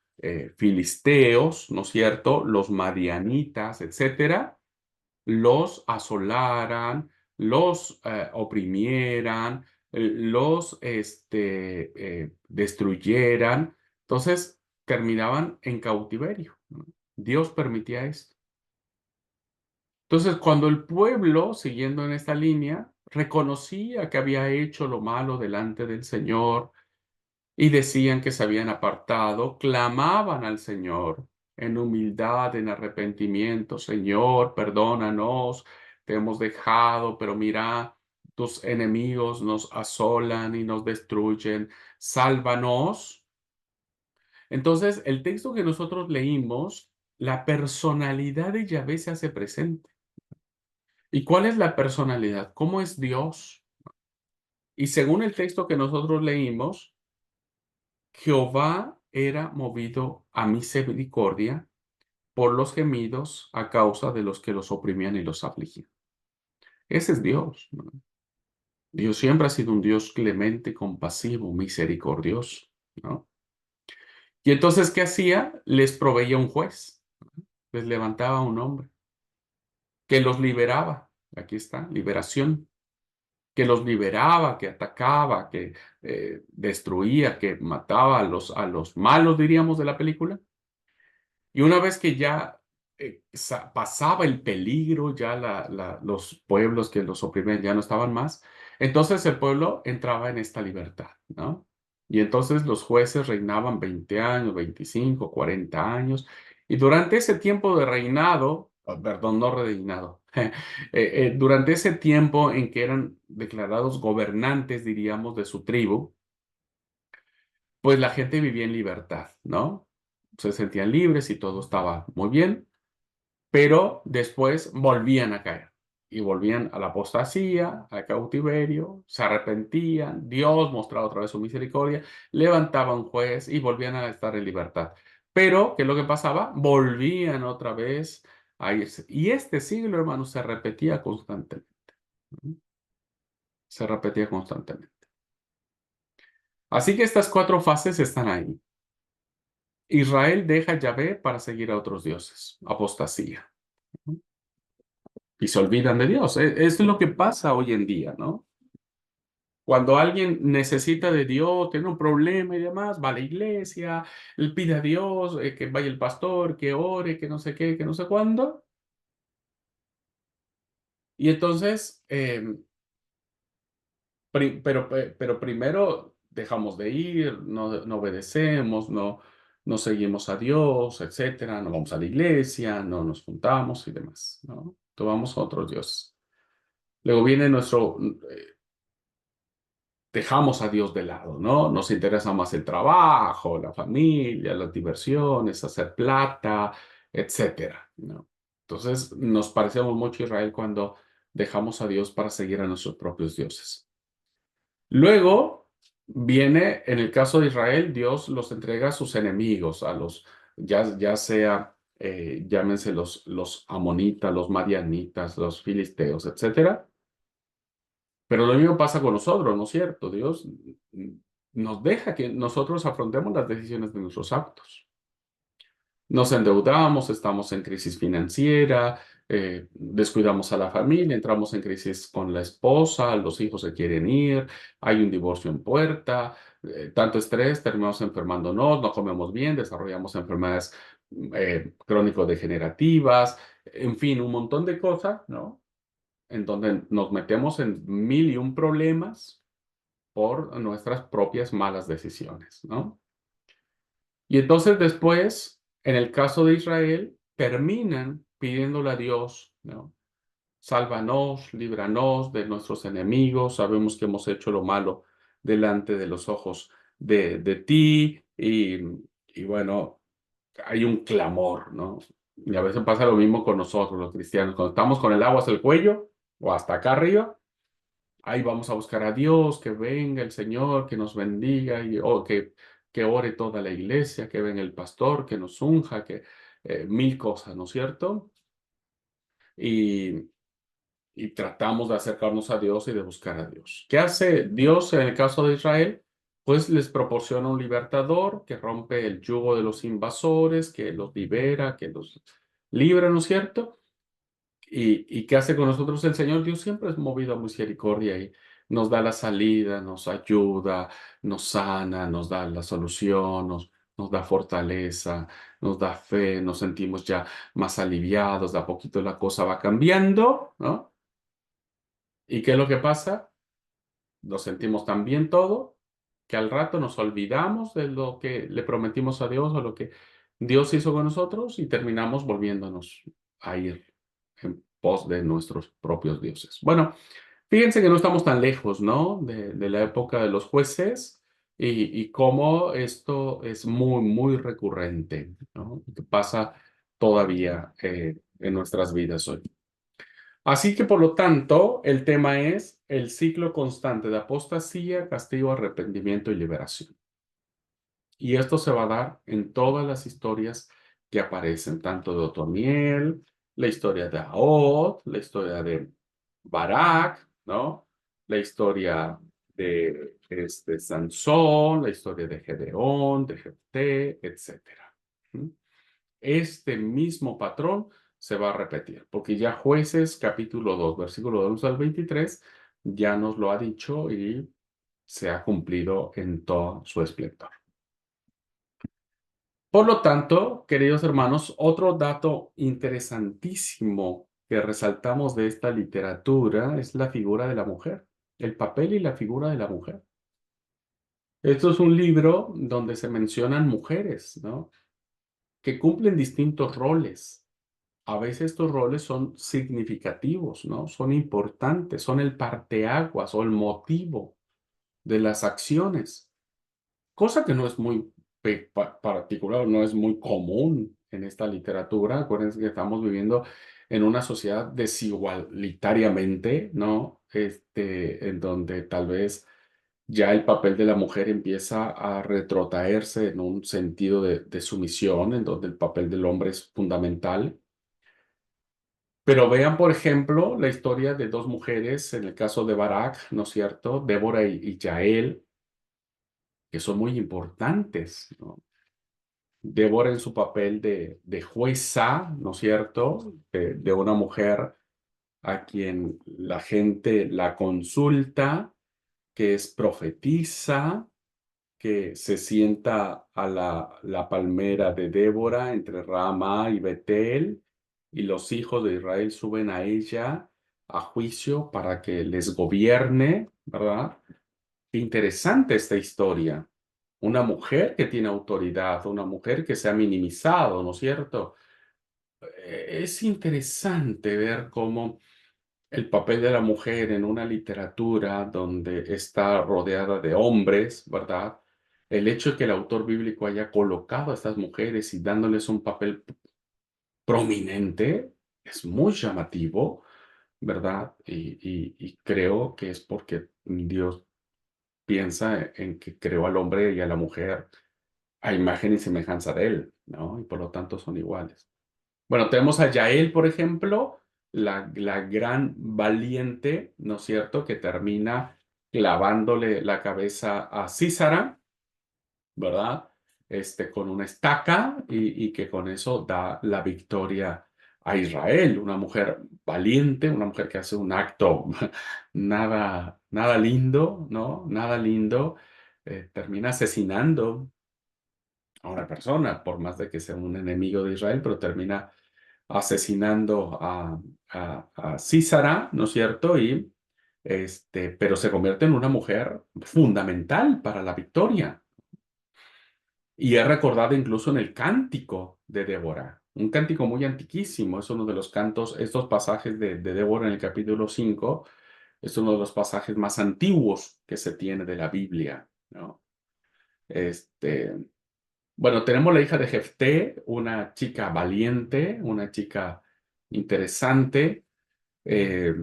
filisteos, ¿no es cierto? Los madianitas, etcétera, los asolaran, los oprimieran, los destruyeran. Entonces terminaban en cautiverio, ¿no? Dios permitía esto. Entonces, cuando el pueblo, siguiendo en esta línea, reconocía que había hecho lo malo delante del Señor y decían que se habían apartado, clamaban al Señor en humildad, en arrepentimiento: Señor, perdónanos, te hemos dejado, pero mira, tus enemigos nos asolan y nos destruyen, sálvanos. Entonces, el texto que nosotros leímos, la personalidad de Yahvé se hace presente. ¿Y cuál es la personalidad? ¿Cómo es Dios? Y según el texto que nosotros leímos, Jehová era movido a misericordia por los gemidos a causa de los que los oprimían y los afligían. Ese es Dios, ¿no? Dios siempre ha sido un Dios clemente, compasivo, misericordioso, ¿no? Y entonces, ¿qué hacía? Les proveía un juez, les levantaba un hombre que los liberaba. Aquí está, liberación. Que los liberaba, que atacaba, que destruía, que mataba a los malos, diríamos, de la película. Y una vez que ya pasaba el peligro, ya los pueblos que los oprimían ya no estaban más, entonces el pueblo entraba en esta libertad, ¿no? Y entonces los jueces reinaban 20 años, 25, 40 años, y durante ese tiempo de reinado, perdón, no reinado, durante ese tiempo en que eran declarados gobernantes, diríamos, de su tribu, pues la gente vivía en libertad, ¿no? Se sentían libres y todo estaba muy bien, pero después volvían a caer y volvían a la apostasía, al cautiverio, se arrepentían, Dios mostraba otra vez su misericordia, levantaba un juez y volvían a estar en libertad. Pero, ¿qué es lo que pasaba? Volvían otra vez a irse. Y este siglo, hermanos, se repetía constantemente. ¿No? Se repetía constantemente. Así que estas cuatro fases están ahí. Israel deja a Yahvé para seguir a otros dioses, apostasía, ¿no? Y se olvidan de Dios. Es lo que pasa hoy en día, ¿no? Cuando alguien necesita de Dios, tiene un problema y demás, va a la iglesia, le pide a Dios que vaya el pastor, que ore, que no sé qué, que no sé cuándo. Y entonces, pero primero dejamos de ir, no obedecemos, no seguimos a Dios, etcétera, no vamos a la iglesia, no nos juntamos y demás, ¿no? Tomamos a otros dioses. Luego viene dejamos a Dios de lado, ¿no? Nos interesa más el trabajo, la familia, las diversiones, hacer plata, etcétera, ¿no? Entonces, nos parecemos mucho a Israel cuando dejamos a Dios para seguir a nuestros propios dioses. Luego viene, en el caso de Israel, Dios los entrega a sus enemigos, ya sea, llámense los amonitas, los madianitas, los filisteos, etcétera. Pero lo mismo pasa con nosotros, ¿no es cierto? Dios nos deja que nosotros afrontemos las decisiones de nuestros actos. Nos endeudamos, estamos en crisis financiera, descuidamos a la familia, entramos en crisis con la esposa, los hijos se quieren ir, hay un divorcio en puerta, tanto estrés, terminamos enfermándonos, no comemos bien, desarrollamos enfermedades crónico-degenerativas, en fin, un montón de cosas, ¿no? En donde nos metemos en mil y un problemas por nuestras propias malas decisiones, ¿no? Y entonces después, en el caso de Israel, terminan pidiéndole a Dios, ¿no? Sálvanos, líbranos de nuestros enemigos, sabemos que hemos hecho lo malo delante de los ojos de ti y bueno, hay un clamor, ¿no? Y a veces pasa lo mismo con nosotros, los cristianos, cuando estamos con el agua hasta el cuello o hasta acá arriba, ahí vamos a buscar a Dios, que venga el Señor, que nos bendiga, que ore toda la iglesia, que venga el pastor, que nos unja, que mil cosas, ¿no es cierto? Y, y tratamos de acercarnos a Dios y de buscar a Dios. ¿Qué hace Dios en el caso de Israel? Pues les proporciona un libertador que rompe el yugo de los invasores, que los libera, que los libra, ¿no es cierto? ¿Y qué hace con nosotros el Señor? Dios siempre es movido a misericordia y nos da la salida, nos ayuda, nos sana, nos da la solución, nos da fortaleza, nos da fe, nos sentimos ya más aliviados, de a poquito la cosa va cambiando, ¿no? ¿Y qué es lo que pasa? Lo sentimos tan bien todo que al rato nos olvidamos de lo que le prometimos a Dios o lo que Dios hizo con nosotros y terminamos volviéndonos a ir en pos de nuestros propios dioses. Bueno, fíjense que no estamos tan lejos, ¿no? De la época de los jueces y cómo esto es muy, muy recurrente, ¿no? Que pasa todavía en nuestras vidas hoy. Así que, por lo tanto, el tema es el ciclo constante de apostasía, castigo, arrepentimiento y liberación. Y esto se va a dar en todas las historias que aparecen, tanto de Otoniel, la historia de Ahod, la historia de Barak, ¿no? La historia de Sansón, la historia de Gedeón, de Jefté, etcétera. ¿Mm? Este mismo patrón se va a repetir, porque ya Jueces capítulo 2, versículo 2 al 23, ya nos lo ha dicho y se ha cumplido en todo su esplendor. Por lo tanto, queridos hermanos, otro dato interesantísimo que resaltamos de esta literatura es la figura de la mujer, el papel y la figura de la mujer. Esto es un libro donde se mencionan mujeres, ¿no? Que cumplen distintos roles. A veces estos roles son significativos, ¿no? Son importantes, son el parteaguas o el motivo de las acciones, cosa que no es muy particular, no es muy común en esta literatura. Acuérdense que estamos viviendo en una sociedad desigualitariamente, ¿no? En donde tal vez ya el papel de la mujer empieza a retrotraerse en un sentido de sumisión, en donde el papel del hombre es fundamental. Pero vean, por ejemplo, la historia de dos mujeres, en el caso de Barak, ¿no es cierto? Débora y Yael, que son muy importantes, ¿no? Débora en su papel de jueza, ¿no es cierto? De una mujer a quien la gente la consulta, que es profetisa, que se sienta a la palmera de Débora entre Ramá y Betel, y los hijos de Israel suben a ella a juicio para que les gobierne, ¿verdad? Qué interesante esta historia. Una mujer que tiene autoridad, una mujer que se ha minimizado, ¿no es cierto? Es interesante ver cómo el papel de la mujer en una literatura donde está rodeada de hombres, ¿verdad? El hecho de que el autor bíblico haya colocado a estas mujeres y dándoles un papel prominente es muy llamativo, ¿verdad? Y creo que es porque Dios piensa en que creó al hombre y a la mujer a imagen y semejanza de él, ¿no? Y por lo tanto son iguales. Bueno, tenemos a Yael, por ejemplo, la gran valiente, ¿no es cierto?, que termina clavándole la cabeza a Sísara, ¿verdad? Con una estaca y que con eso da la victoria a Israel. Una mujer valiente, una mujer que hace un acto nada lindo, ¿no? Nada lindo. Termina asesinando a una persona, por más de que sea un enemigo de Israel, pero termina asesinando a Sísara, ¿no es cierto? Pero se convierte en una mujer fundamental para la victoria. Y es recordada incluso en el cántico de Débora, un cántico muy antiquísimo, es uno de los cantos, estos pasajes de Débora en el capítulo 5, es uno de los pasajes más antiguos que se tiene de la Biblia, ¿no? Este, bueno, tenemos la hija de Jefté, una chica valiente, una chica interesante. Eh,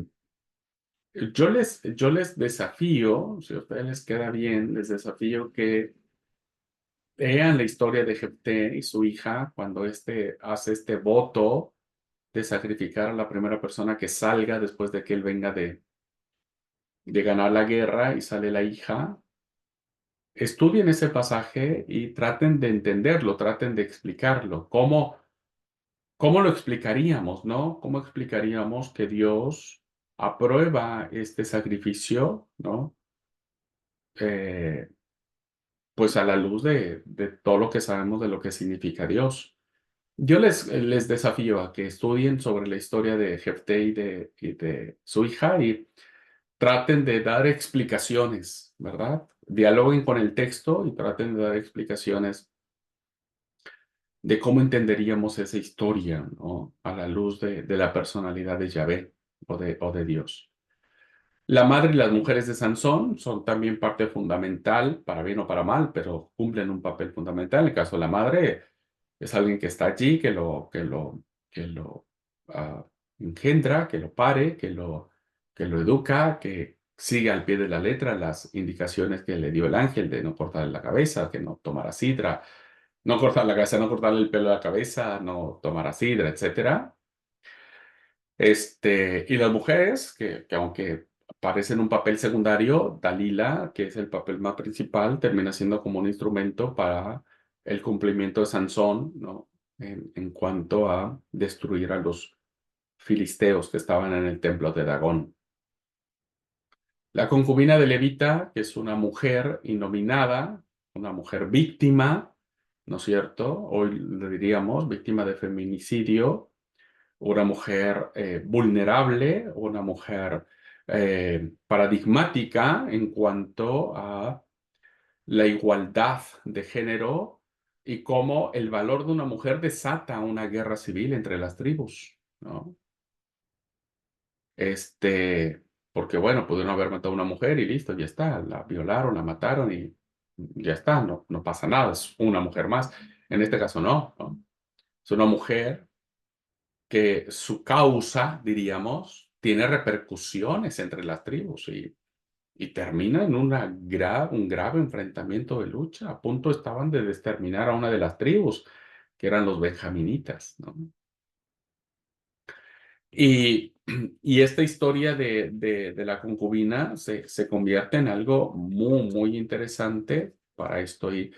yo les desafío, si a ustedes les queda bien, les desafío que lean la historia de Jefté y su hija cuando éste hace este voto de sacrificar a la primera persona que salga después de que él venga de ganar la guerra y sale la hija. Estudien ese pasaje y traten de entenderlo, traten de explicarlo. ¿Cómo lo explicaríamos, no? ¿Cómo explicaríamos que Dios aprueba este sacrificio, no? Eh, pues a la luz de todo lo que sabemos de lo que significa Dios. Yo les desafío a que estudien sobre la historia de Jefté y de su hija y traten de dar explicaciones, ¿verdad? Dialoguen con el texto y traten de dar explicaciones de cómo entenderíamos esa historia, ¿no? A la luz de la personalidad de Yahvé o de Dios. La madre y las mujeres de Sansón son también parte fundamental, para bien o para mal, pero cumplen un papel fundamental. En el caso de la madre, es alguien que está allí, que lo engendra, que lo pare, que lo educa, que sigue al pie de la letra las indicaciones que le dio el ángel de no cortarle la cabeza, que no tomara sidra, no cortar la cabeza, no cortarle el pelo de la cabeza, no tomara sidra, etcétera. Y las mujeres, que aunque aparecen un papel secundario, Dalila, que es el papel más principal, termina siendo como un instrumento para el cumplimiento de Sansón, ¿no? En cuanto a destruir a los filisteos que estaban en el templo de Dagón. La concubina de Levita, que es una mujer innominada, una mujer víctima, ¿no es cierto? Hoy le diríamos víctima de feminicidio, una mujer vulnerable, una mujer paradigmática en cuanto a la igualdad de género y cómo el valor de una mujer desata una guerra civil entre las tribus, ¿no? Porque bueno, pudieron haber matado a una mujer y listo, ya está, la violaron, la mataron y ya está, no pasa nada, es una mujer más. En este caso no, ¿no? Es una mujer que su causa, diríamos, tiene repercusiones entre las tribus y termina en un grave enfrentamiento de lucha. A punto estaban de exterminar a una de las tribus, que eran los benjaminitas, ¿no? Y, y esta historia de la concubina se convierte en algo muy interesante para esto. Y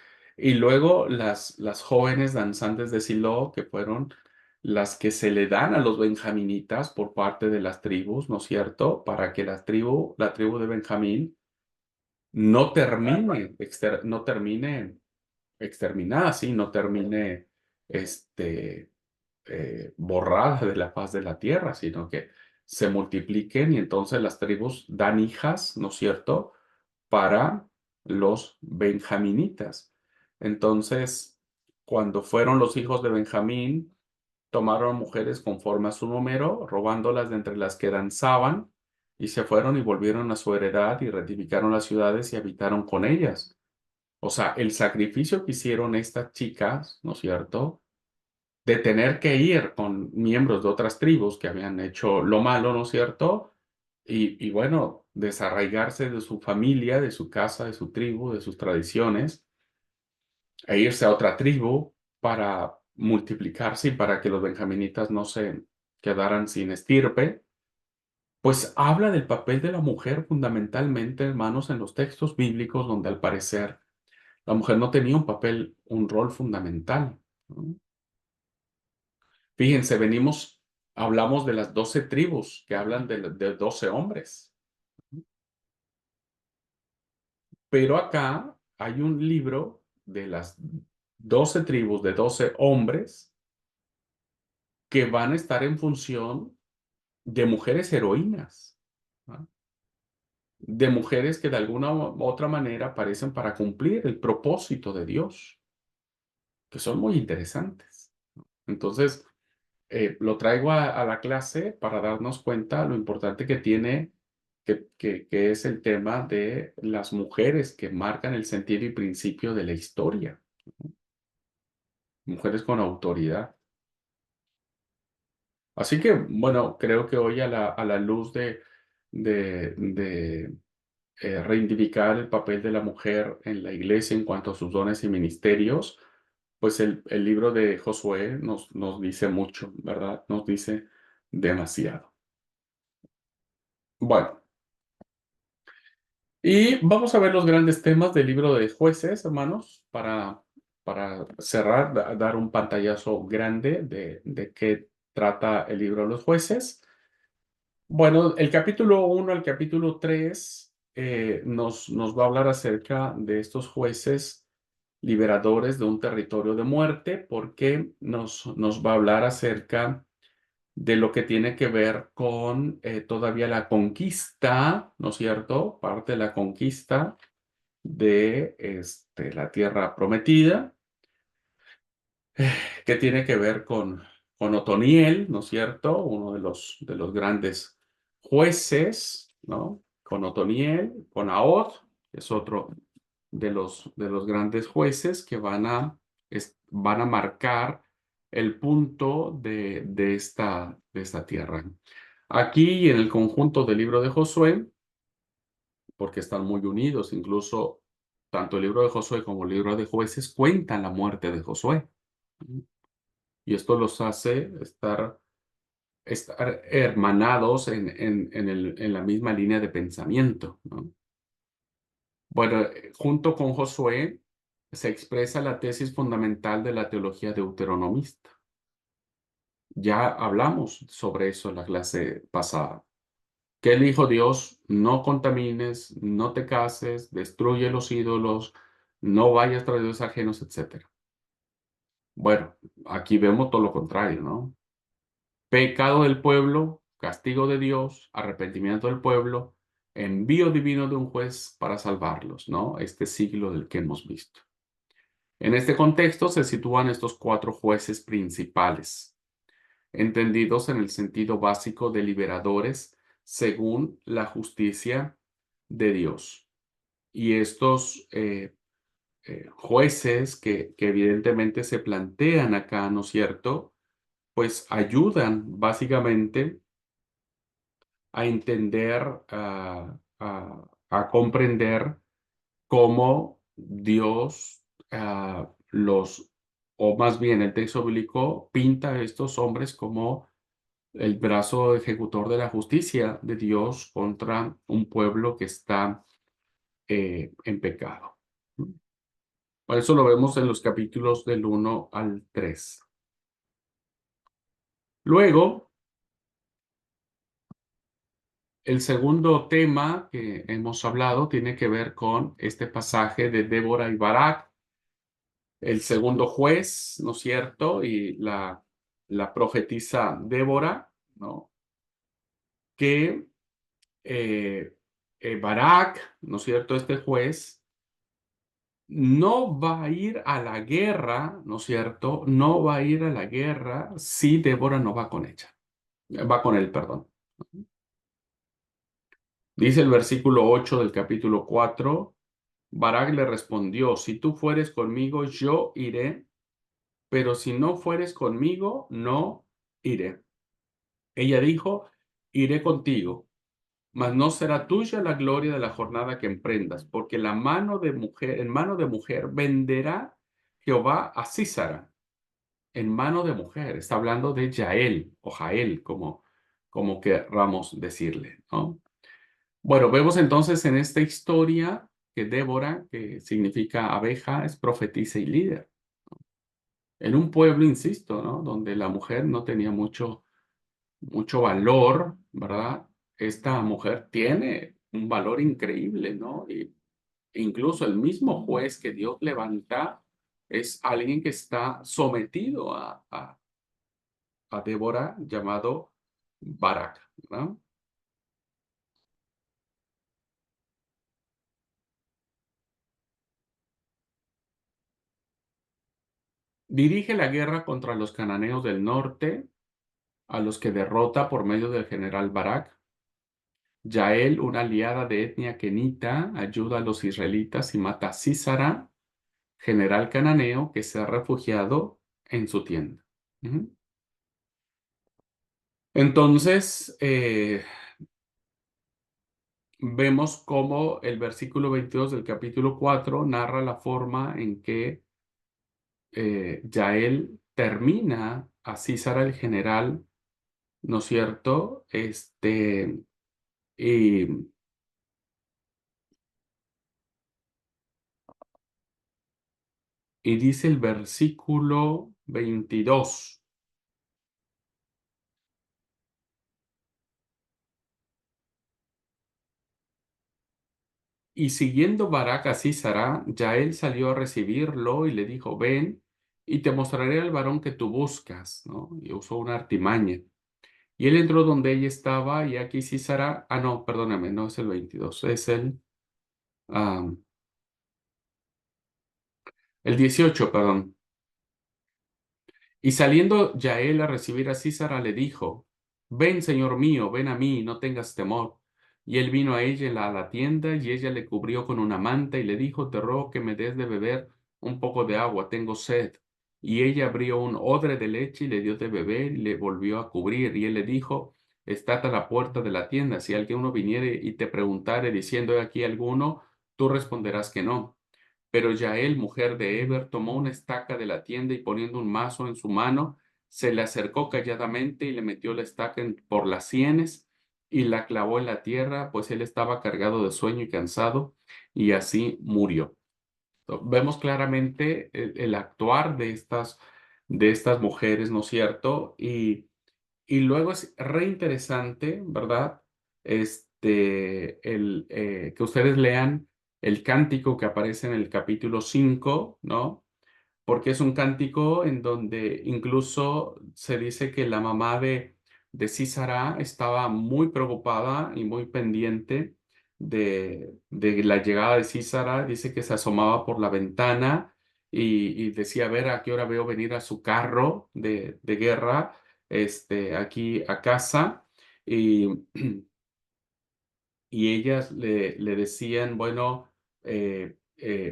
luego las jóvenes danzantes de Silo, que fueron las que se le dan a los benjaminitas por parte de las tribus, ¿no es cierto? Para que la tribu de Benjamín no termine exterminada, ¿sí? No termine borrada de la faz de la tierra, sino que se multipliquen y entonces las tribus dan hijas, ¿no es cierto?, para los benjaminitas. Entonces, cuando fueron los hijos de Benjamín tomaron mujeres conforme a su número, robándolas de entre las que danzaban, y se fueron y volvieron a su heredad y reedificaron las ciudades y habitaron con ellas. O sea, el sacrificio que hicieron estas chicas, ¿no es cierto? De tener que ir con miembros de otras tribus que habían hecho lo malo, ¿no es cierto? Y bueno, desarraigarse de su familia, de su casa, de su tribu, de sus tradiciones, e irse a otra tribu para multiplicarse y para que los benjaminitas no se quedaran sin estirpe, pues habla del papel de la mujer fundamentalmente, hermanos, en los textos bíblicos donde al parecer la mujer no tenía un papel, un rol fundamental, ¿no? Fíjense, hablamos de las 12 tribus que hablan de 12 hombres, pero acá hay un libro de las 12 tribus de 12 hombres que van a estar en función de mujeres heroínas, ¿no? De mujeres que de alguna u otra manera aparecen para cumplir el propósito de Dios, que son muy interesantes. Entonces, lo traigo a la clase para darnos cuenta lo importante que tiene, que es el tema de las mujeres que marcan el sentido y principio de la historia, mujeres con autoridad. Así que, bueno, creo que hoy a la luz de reivindicar el papel de la mujer en la iglesia en cuanto a sus dones y ministerios, pues el libro de Josué nos dice mucho, ¿verdad? Nos dice demasiado. Bueno, y vamos a ver los grandes temas del libro de Jueces, hermanos, para cerrar, dar un pantallazo grande de qué trata el libro de los jueces. Bueno, el capítulo 1 al capítulo 3 nos va a hablar acerca de estos jueces liberadores de un territorio de muerte, porque nos va a hablar acerca de lo que tiene que ver con todavía la conquista, ¿no es cierto? Parte de la conquista de la tierra prometida, que tiene que ver con Otoniel, ¿no es cierto? Uno de los grandes jueces, ¿no? Con Otoniel, con Ahod, que es otro de los grandes jueces que van a marcar el punto de esta tierra. Aquí en el conjunto del libro de Josué, porque están muy unidos, incluso tanto el libro de Josué como el libro de Jueces cuentan la muerte de Josué. Y esto los hace estar hermanados en la misma línea de pensamiento, ¿no? Bueno, junto con Josué se expresa la tesis fundamental de la teología deuteronomista. Ya hablamos sobre eso en la clase pasada. ¿Qué le dijo Dios? No contamines, no te cases, destruye los ídolos, no vayas tras dioses ajenos, etcétera. Bueno, aquí vemos todo lo contrario, ¿no? Pecado del pueblo, castigo de Dios, arrepentimiento del pueblo, envío divino de un juez para salvarlos, ¿no? Este siglo del que hemos visto. En este contexto se sitúan estos cuatro jueces principales, entendidos en el sentido básico de liberadores según la justicia de Dios. Y estos jueces que evidentemente se plantean acá, ¿no es cierto? Pues ayudan básicamente a entender, a comprender cómo Dios o más bien el texto bíblico pinta a estos hombres como el brazo ejecutor de la justicia de Dios contra un pueblo que está en pecado. Por eso lo vemos en los capítulos del 1 al 3. Luego, el segundo tema que hemos hablado tiene que ver con este pasaje de Débora y Barak, el segundo juez, ¿no es cierto? Y la profetisa Débora, ¿no? Que Barak, ¿no es cierto? Este juez no va a ir a la guerra, ¿no es cierto? No va a ir a la guerra si Débora no va con ella. Va con él, perdón. Dice el versículo 8 del capítulo 4. Barak le respondió, si tú fueres conmigo, yo iré, pero si no fueres conmigo, no iré. Ella dijo, iré contigo, mas no será tuya la gloria de la jornada que emprendas, porque la mano de mujer, en mano de mujer venderá Jehová a Sísara, en mano de mujer. Está hablando de Yael o Jael, como querramos decirle, ¿no? Bueno, vemos entonces en esta historia que Débora, que significa abeja, es profetisa y líder. En un pueblo, insisto, ¿no? Donde la mujer no tenía mucho valor, ¿verdad? Esta mujer tiene un valor increíble, ¿no? Y incluso el mismo juez que Dios levanta es alguien que está sometido a Débora, llamado Barak, ¿no? Dirige la guerra contra los cananeos del norte, a los que derrota por medio del general Barak. Yael, una aliada de etnia kenita, ayuda a los israelitas y mata a Sísara, general cananeo que se ha refugiado en su tienda. Ujú. Entonces, vemos cómo el versículo 22 del capítulo 4 narra la forma en que Yael termina a Sísara el general, ¿no es cierto? Y, y dice el versículo 22. Y siguiendo Barak a Sísara, Yael salió a recibirlo y le dijo, ven y te mostraré al varón que tú buscas, ¿no? Y usó una artimaña. Y él entró donde ella estaba y aquí Sísara, no, perdóname, no es el 22, es ah, el 18, perdón. Y saliendo Yael a recibir a Sísara, le dijo, ven, señor mío, ven a mí, no tengas temor. Y él vino a ella a la tienda, y ella le cubrió con una manta, y le dijo, te ruego que me des de beber un poco de agua, tengo sed. Y ella abrió un odre de leche, y le dio de beber, y le volvió a cubrir. Y él le dijo, estate a la puerta de la tienda, si alguno viniere y te preguntare, diciendo, ¿he aquí alguno? Tú responderás que no. Pero Yael, mujer de Eber, tomó una estaca de la tienda y poniendo un mazo en su mano, se le acercó calladamente y le metió la estaca por las sienes y la clavó en la tierra, pues él estaba cargado de sueño y cansado, y así murió. Vemos claramente el actuar de estas mujeres, ¿no es cierto? Y luego es re interesante, ¿verdad? Que ustedes lean el cántico que aparece en el capítulo 5, ¿no? Porque es un cántico en donde incluso se dice que la mamá de Sísara estaba muy preocupada y muy pendiente de la llegada de Sísara. Dice que se asomaba por la ventana y decía, a ver, a qué hora veo venir a su carro de guerra, aquí a casa. Y y ellas le decían, bueno,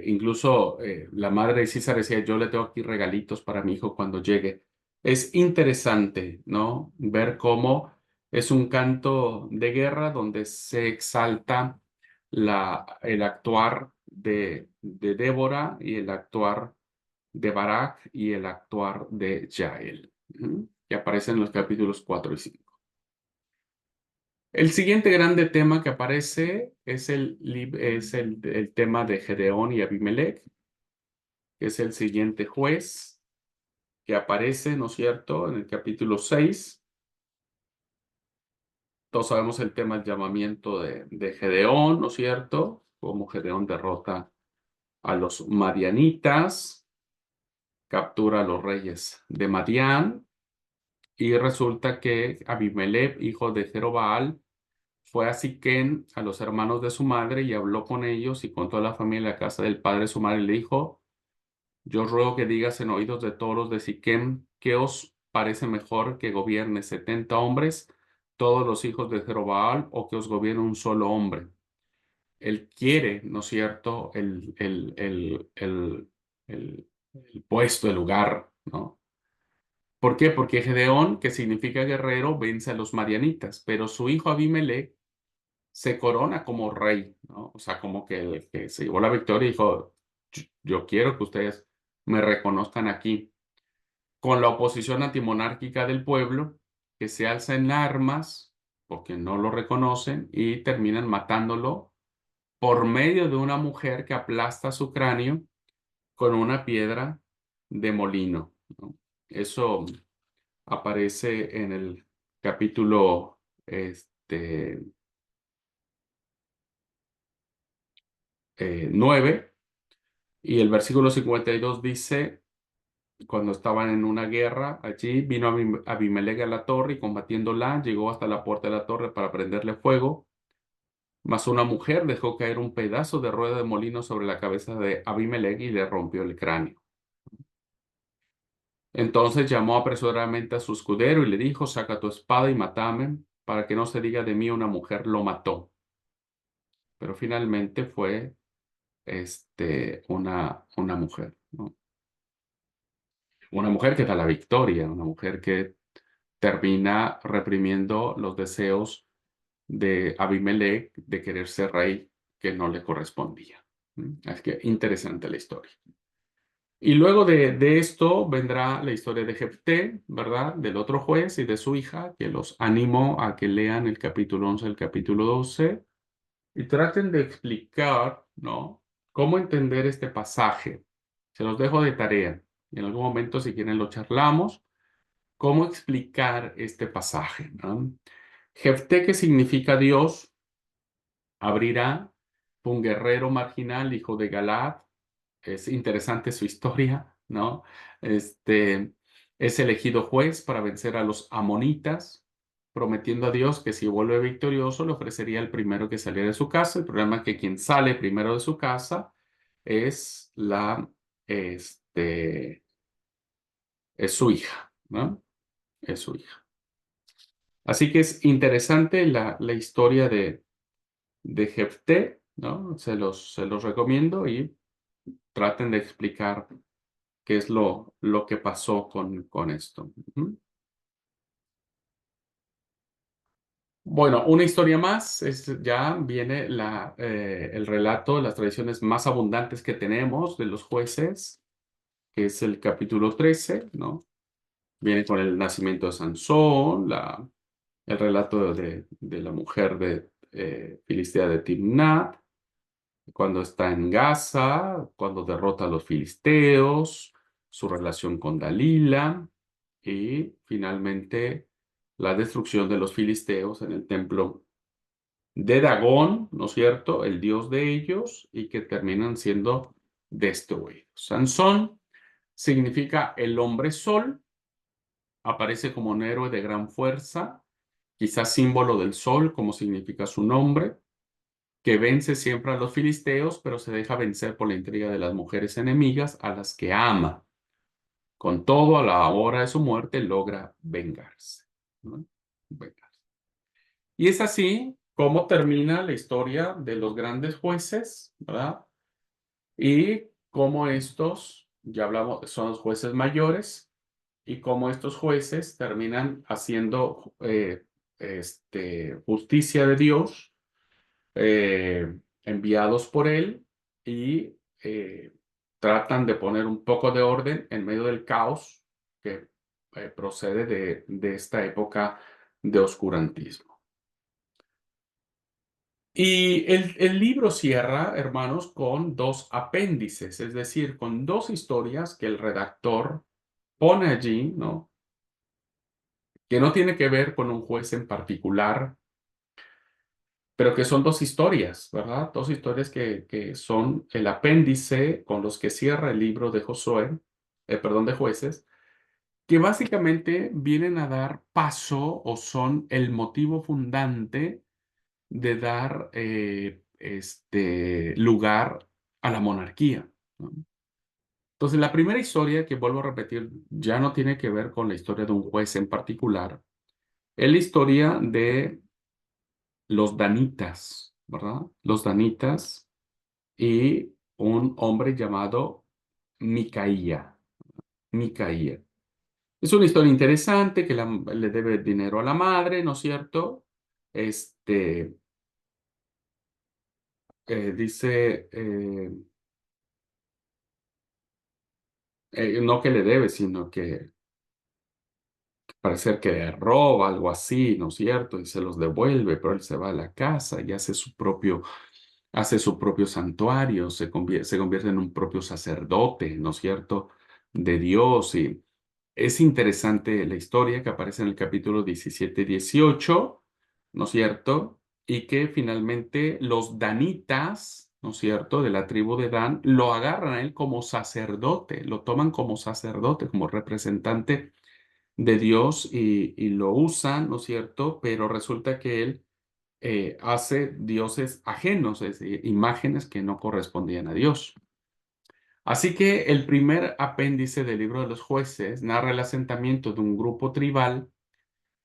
incluso la madre de César decía, yo le tengo aquí regalitos para mi hijo cuando llegue. Es interesante, ¿no? Ver cómo es un canto de guerra donde se exalta el actuar de Débora y el actuar de Barak y el actuar de Jael, ¿sí? Que aparecen en los capítulos 4 y 5. El siguiente grande tema que aparece es el tema de Gedeón y Abimelech, que es el siguiente juez que aparece, ¿no es cierto?, en el capítulo 6. Todos sabemos el tema del llamamiento de Gedeón, ¿no es cierto?, cómo Gedeón derrota a los madianitas, captura a los reyes de Madián, y resulta que Abimelech, hijo de Jerobbaal, fue a Siquén, a los hermanos de su madre, y habló con ellos y con toda la familia en la casa del padre de su madre, y le dijo: yo ruego que digas en oídos de todos los de Siquem, ¿qué os parece mejor que gobierne 70 hombres, todos los hijos de Jerobaal, o que os gobierne un solo hombre? Él quiere, ¿no es cierto?, el puesto, el lugar, ¿no? ¿Por qué? Porque Gedeón, que significa guerrero, vence a los madianitas, pero su hijo Abimelech se corona como rey, ¿no? O sea, como que el que se llevó la victoria y dijo: yo quiero que ustedes me reconozcan aquí", con la oposición antimonárquica del pueblo, que se alza en armas porque no lo reconocen y terminan matándolo por medio de una mujer que aplasta su cráneo con una piedra de molino, ¿no? Eso aparece en el capítulo 9, y el versículo 52 dice: cuando estaban en una guerra allí, vino Abimelech a la torre y combatiéndola, llegó hasta la puerta de la torre para prenderle fuego. Mas una mujer dejó caer un pedazo de rueda de molino sobre la cabeza de Abimelech y le rompió el cráneo. Entonces llamó apresuradamente a su escudero y le dijo: saca tu espada y mátame, para que no se diga de mí una mujer lo mató. Pero finalmente fue una mujer, ¿no? Una mujer que da la victoria, una mujer que termina reprimiendo los deseos de Abimelech de querer ser rey, que no le correspondía. Así que interesante la historia. Y luego de esto vendrá la historia de Jefté, ¿verdad? Del otro juez y de su hija, que los animo a que lean el capítulo 11, el capítulo 12, y traten de explicar, ¿no?, cómo entender este pasaje. Se los dejo de tarea. Y en algún momento, si quieren, lo charlamos. ¿Cómo explicar este pasaje, ¿no? Jefté, que significa Dios, abrirá, fue un guerrero marginal, hijo de Galaad. Es interesante su historia, ¿no? Este, es elegido juez para vencer a los amonitas, prometiendo a Dios que si vuelve victorioso le ofrecería el primero que saliera de su casa. El problema es que quien sale primero de su casa es es su hija, ¿no? Es su hija. Así que es interesante la historia de Jefté, ¿no? Se los recomiendo y traten de explicar qué es lo que pasó con esto. Ujú. Bueno, una historia más, ya viene el relato, las tradiciones más abundantes que tenemos de los jueces, que es el capítulo 13, ¿no? Viene con el nacimiento de Sansón, el relato de la mujer de Filistea de Timnat, cuando está en Gaza, cuando derrota a los filisteos, su relación con Dalila y finalmente la destrucción de los filisteos en el templo de Dagón, ¿no es cierto?, el dios de ellos, y que terminan siendo destruidos. Sansón significa el hombre sol, aparece como un héroe de gran fuerza, quizás símbolo del sol, como significa su nombre, que vence siempre a los filisteos, pero se deja vencer por la intriga de las mujeres enemigas a las que ama. Con todo, a la hora de su muerte logra vengarse, ¿no? Vengarse. Y es así como termina la historia de los grandes jueces, ¿verdad? Y cómo estos, ya hablamos, son los jueces mayores, y cómo estos jueces terminan haciendo justicia de Dios, enviados por él, y tratan de poner un poco de orden en medio del caos que procede de esta época de oscurantismo. Y el libro cierra, hermanos, con dos apéndices, es decir, con dos historias que el redactor pone allí, ¿no?, que no tiene que ver con un juez en particular, pero que son dos historias, ¿verdad? Dos historias que son el apéndice con los que cierra el libro de Josué, perdón, de Jueces, que básicamente vienen a dar paso o son el motivo fundante de dar lugar a la monarquía, ¿no? Entonces, la primera historia, que vuelvo a repetir, ya no tiene que ver con la historia de un juez en particular, es la historia de los danitas, ¿verdad? Los danitas y un hombre llamado Micaía. Micaía. Es una historia interesante que le debe dinero a la madre, ¿no es cierto? Este, dice, no que le debe, sino que parece que le roba, algo así, ¿no es cierto? Y se los devuelve, pero él se va a la casa y hace su propio santuario, se convierte en un propio sacerdote, ¿no es cierto? De Dios. Y es interesante la historia que aparece en el capítulo 17 y 18, ¿no es cierto? Y que finalmente los danitas, ¿no es cierto?, de la tribu de Dan, lo agarran a él como sacerdote, lo toman como sacerdote, como representante de Dios y lo usan, ¿no es cierto? Pero resulta que él hace dioses ajenos, es decir, imágenes que no correspondían a Dios. Así que el primer apéndice del libro de los jueces narra el asentamiento de un grupo tribal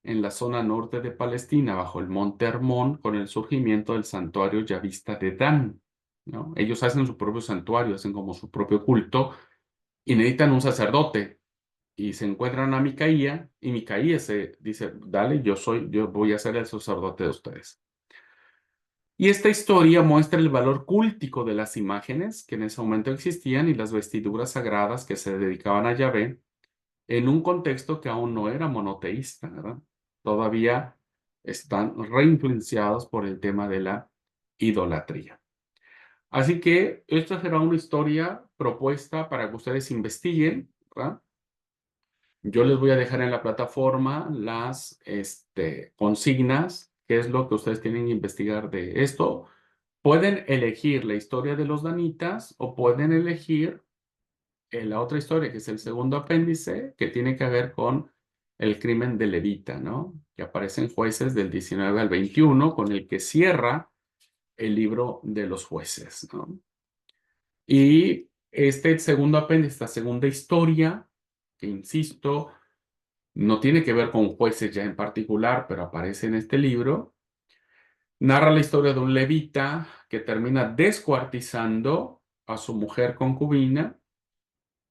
en la zona norte de Palestina, bajo el monte Hermón, con el surgimiento del santuario yavista de Dan, ¿no? Ellos hacen su propio santuario, hacen como su propio culto y necesitan un sacerdote. Y se encuentran a Micaía y Micaía se dice, dale, yo voy a ser el sacerdote de ustedes. Y esta historia muestra el valor cúltico de las imágenes que en ese momento existían y las vestiduras sagradas que se dedicaban a Yahvé en un contexto que aún no era monoteísta, ¿verdad? Todavía están reinfluenciados por el tema de la idolatría. Así que esta será una historia propuesta para que ustedes investiguen, ¿verdad? Yo les voy a dejar en la plataforma las consignas, qué es lo que ustedes tienen que investigar de esto. Pueden elegir la historia de los danitas o pueden elegir la otra historia, que es el segundo apéndice, que tiene que ver con el crimen de Levita, ¿no? Que aparece en Jueces del 19 al 21, con el que cierra el libro de los jueces, ¿no? Y este segundo apéndice, esta segunda historia, que insisto, no tiene que ver con jueces ya en particular, pero aparece en este libro, narra la historia de un levita que termina descuartizando a su mujer concubina,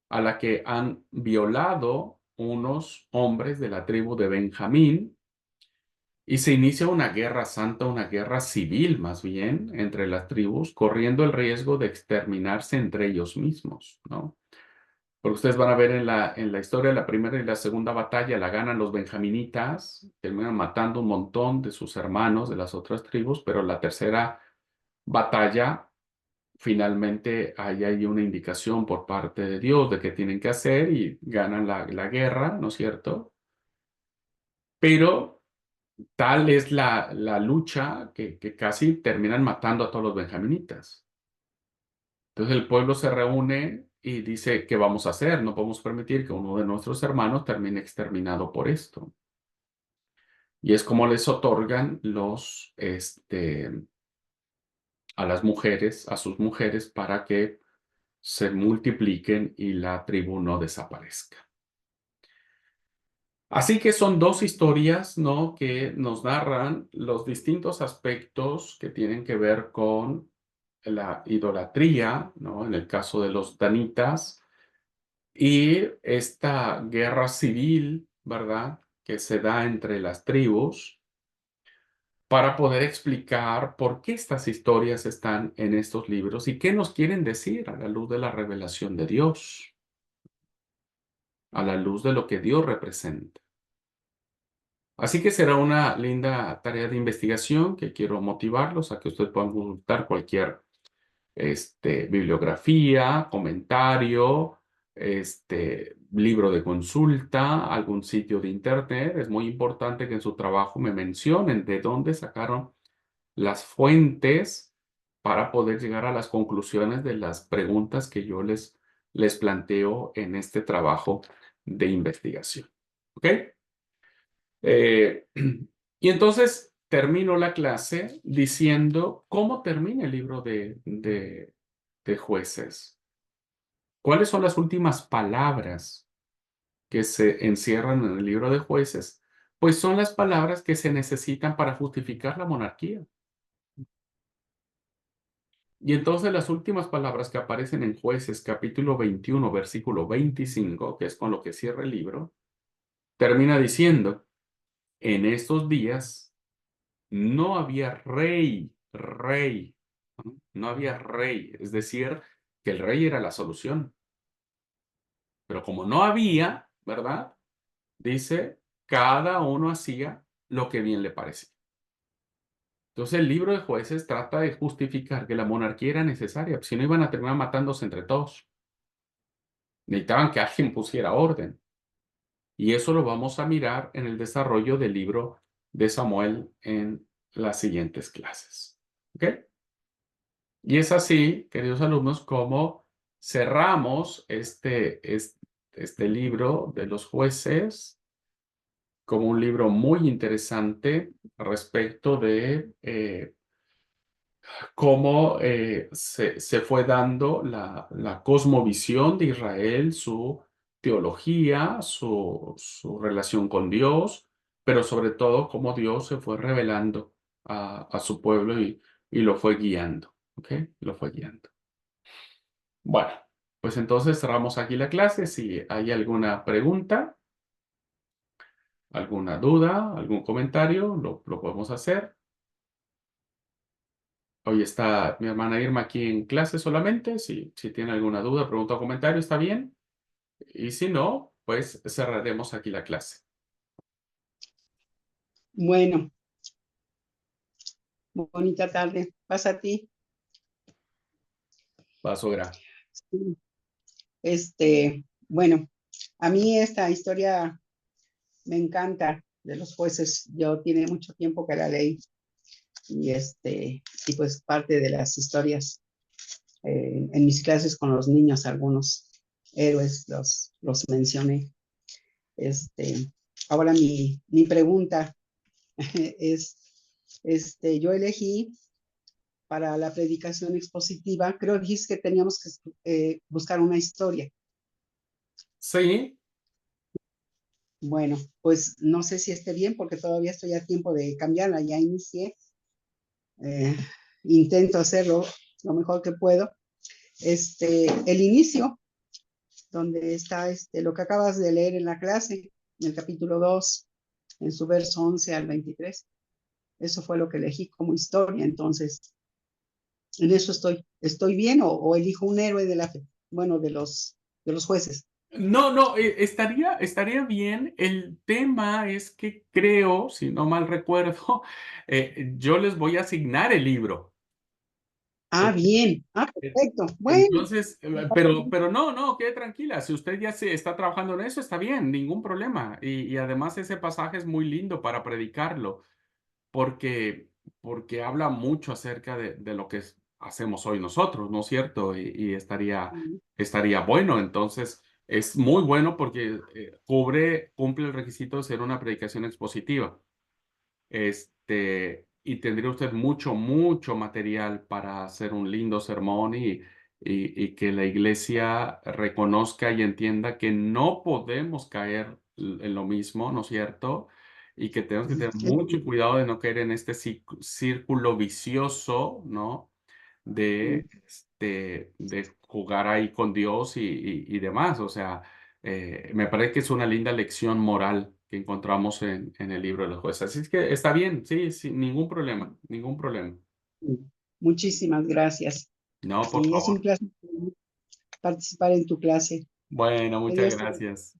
a la que han violado unos hombres de la tribu de Benjamín, y se inicia una guerra santa, una guerra civil más bien, entre las tribus, corriendo el riesgo de exterminarse entre ellos mismos, ¿no? Porque ustedes van a ver en la historia, la primera y la segunda batalla la ganan los benjaminitas, terminan matando un montón de sus hermanos de las otras tribus, pero la tercera batalla, finalmente hay una indicación por parte de Dios de qué tienen que hacer y ganan la guerra, ¿no es cierto? Pero tal es la lucha que casi terminan matando a todos los benjaminitas. Entonces el pueblo se reúne y dice, ¿qué vamos a hacer? No podemos permitir que uno de nuestros hermanos termine exterminado por esto. Y es como les otorgan a las mujeres, a sus mujeres, para que se multipliquen y la tribu no desaparezca. Así que son dos historias, ¿no?, que nos narran los distintos aspectos que tienen que ver con la idolatría, ¿no?, en el caso de los danitas, y esta guerra civil, ¿verdad?, que se da entre las tribus para poder explicar por qué estas historias están en estos libros y qué nos quieren decir a la luz de la revelación de Dios, a la luz de lo que Dios representa. Así que será una linda tarea de investigación que quiero motivarlos a que ustedes puedan consultar cualquier bibliografía, comentario, libro de consulta, algún sitio de internet. Es muy importante que en su trabajo me mencionen de dónde sacaron las fuentes para poder llegar a las conclusiones de las preguntas que yo les planteo en este trabajo de investigación. ¿Ok? Eh, y entonces, termino la clase diciendo cómo termina el libro de Jueces. ¿Cuáles son las últimas palabras que se encierran en el libro de Jueces? Pues son las palabras que se necesitan para justificar la monarquía. Y entonces las últimas palabras que aparecen en Jueces capítulo 21, versículo 25, que es con lo que cierra el libro, termina diciendo, en estos días no había rey, ¿no? No había rey, es decir, que el rey era la solución. Pero como no había, ¿verdad? Dice, cada uno hacía lo que bien le parecía. Entonces el libro de Jueces trata de justificar que la monarquía era necesaria, si no iban a terminar matándose entre todos. Necesitaban que alguien pusiera orden. Y eso lo vamos a mirar en el desarrollo del libro de Samuel en las siguientes clases. ¿Ok? Y es así, queridos alumnos, como cerramos este libro de los jueces como un libro muy interesante respecto de cómo se fue dando la cosmovisión de Israel, su teología, su relación con Dios, pero sobre todo cómo Dios se fue revelando a su pueblo y lo fue guiando. ¿Ok? Lo fue guiando. Bueno, pues entonces cerramos aquí la clase. Si hay alguna pregunta, alguna duda, algún comentario, lo podemos hacer. Hoy está mi hermana Irma aquí en clase solamente. Si tiene alguna duda, pregunta o comentario, está bien. Y si no, pues cerraremos aquí la clase. Bueno, bonita tarde. Pasa a ti. Paso gra. Sí. Bueno, a mí esta historia me encanta de los jueces. Yo tiene mucho tiempo que la leí y pues parte de las historias en mis clases con los niños, algunos héroes los mencioné. Este, ahora mi pregunta es, yo elegí para la predicación expositiva, creo que dijiste que teníamos que buscar una historia. Sí, Bueno, pues no sé si esté bien porque todavía estoy a tiempo de cambiarla, ya inicié. Eh, Intento hacerlo lo mejor que puedo. El inicio, donde está lo que acabas de leer en la clase, en el capítulo 2, en su verso 11 al 23. Eso fue lo que elegí como historia, entonces, en eso estoy bien o elijo un héroe de la fe, bueno, de los jueces. no, estaría bien. El tema es que creo, si no mal recuerdo, yo les voy a asignar el libro. Ah, bien. Ah, Eh, perfecto. Bueno. Entonces, pero no, quede tranquila. Si usted ya se está trabajando en eso, está bien, ningún problema. Y además ese pasaje es muy lindo para predicarlo, porque, porque habla mucho acerca de lo que hacemos hoy nosotros, ¿no es cierto? Y estaría bueno. Entonces, es muy bueno porque cumple el requisito de ser una predicación expositiva. Y tendría usted mucho material para hacer un lindo sermón y que la iglesia reconozca y entienda que no podemos caer en lo mismo, ¿no es cierto? Y que tenemos que tener mucho cuidado de no caer en este círculo vicioso, ¿no? De jugar ahí con Dios y demás. O sea, me parece que es una linda lección moral que encontramos en el libro de los jueces. Así es que está bien, sí, ningún problema, ningún problema. Muchísimas gracias. No, por Y es un favor. placer participar en tu clase. Bueno, Que muchas Dios te gracias.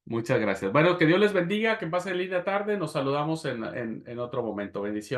Muchas gracias. Bueno, que Dios les bendiga, que pasen linda tarde. Nos saludamos en otro momento. Bendiciones.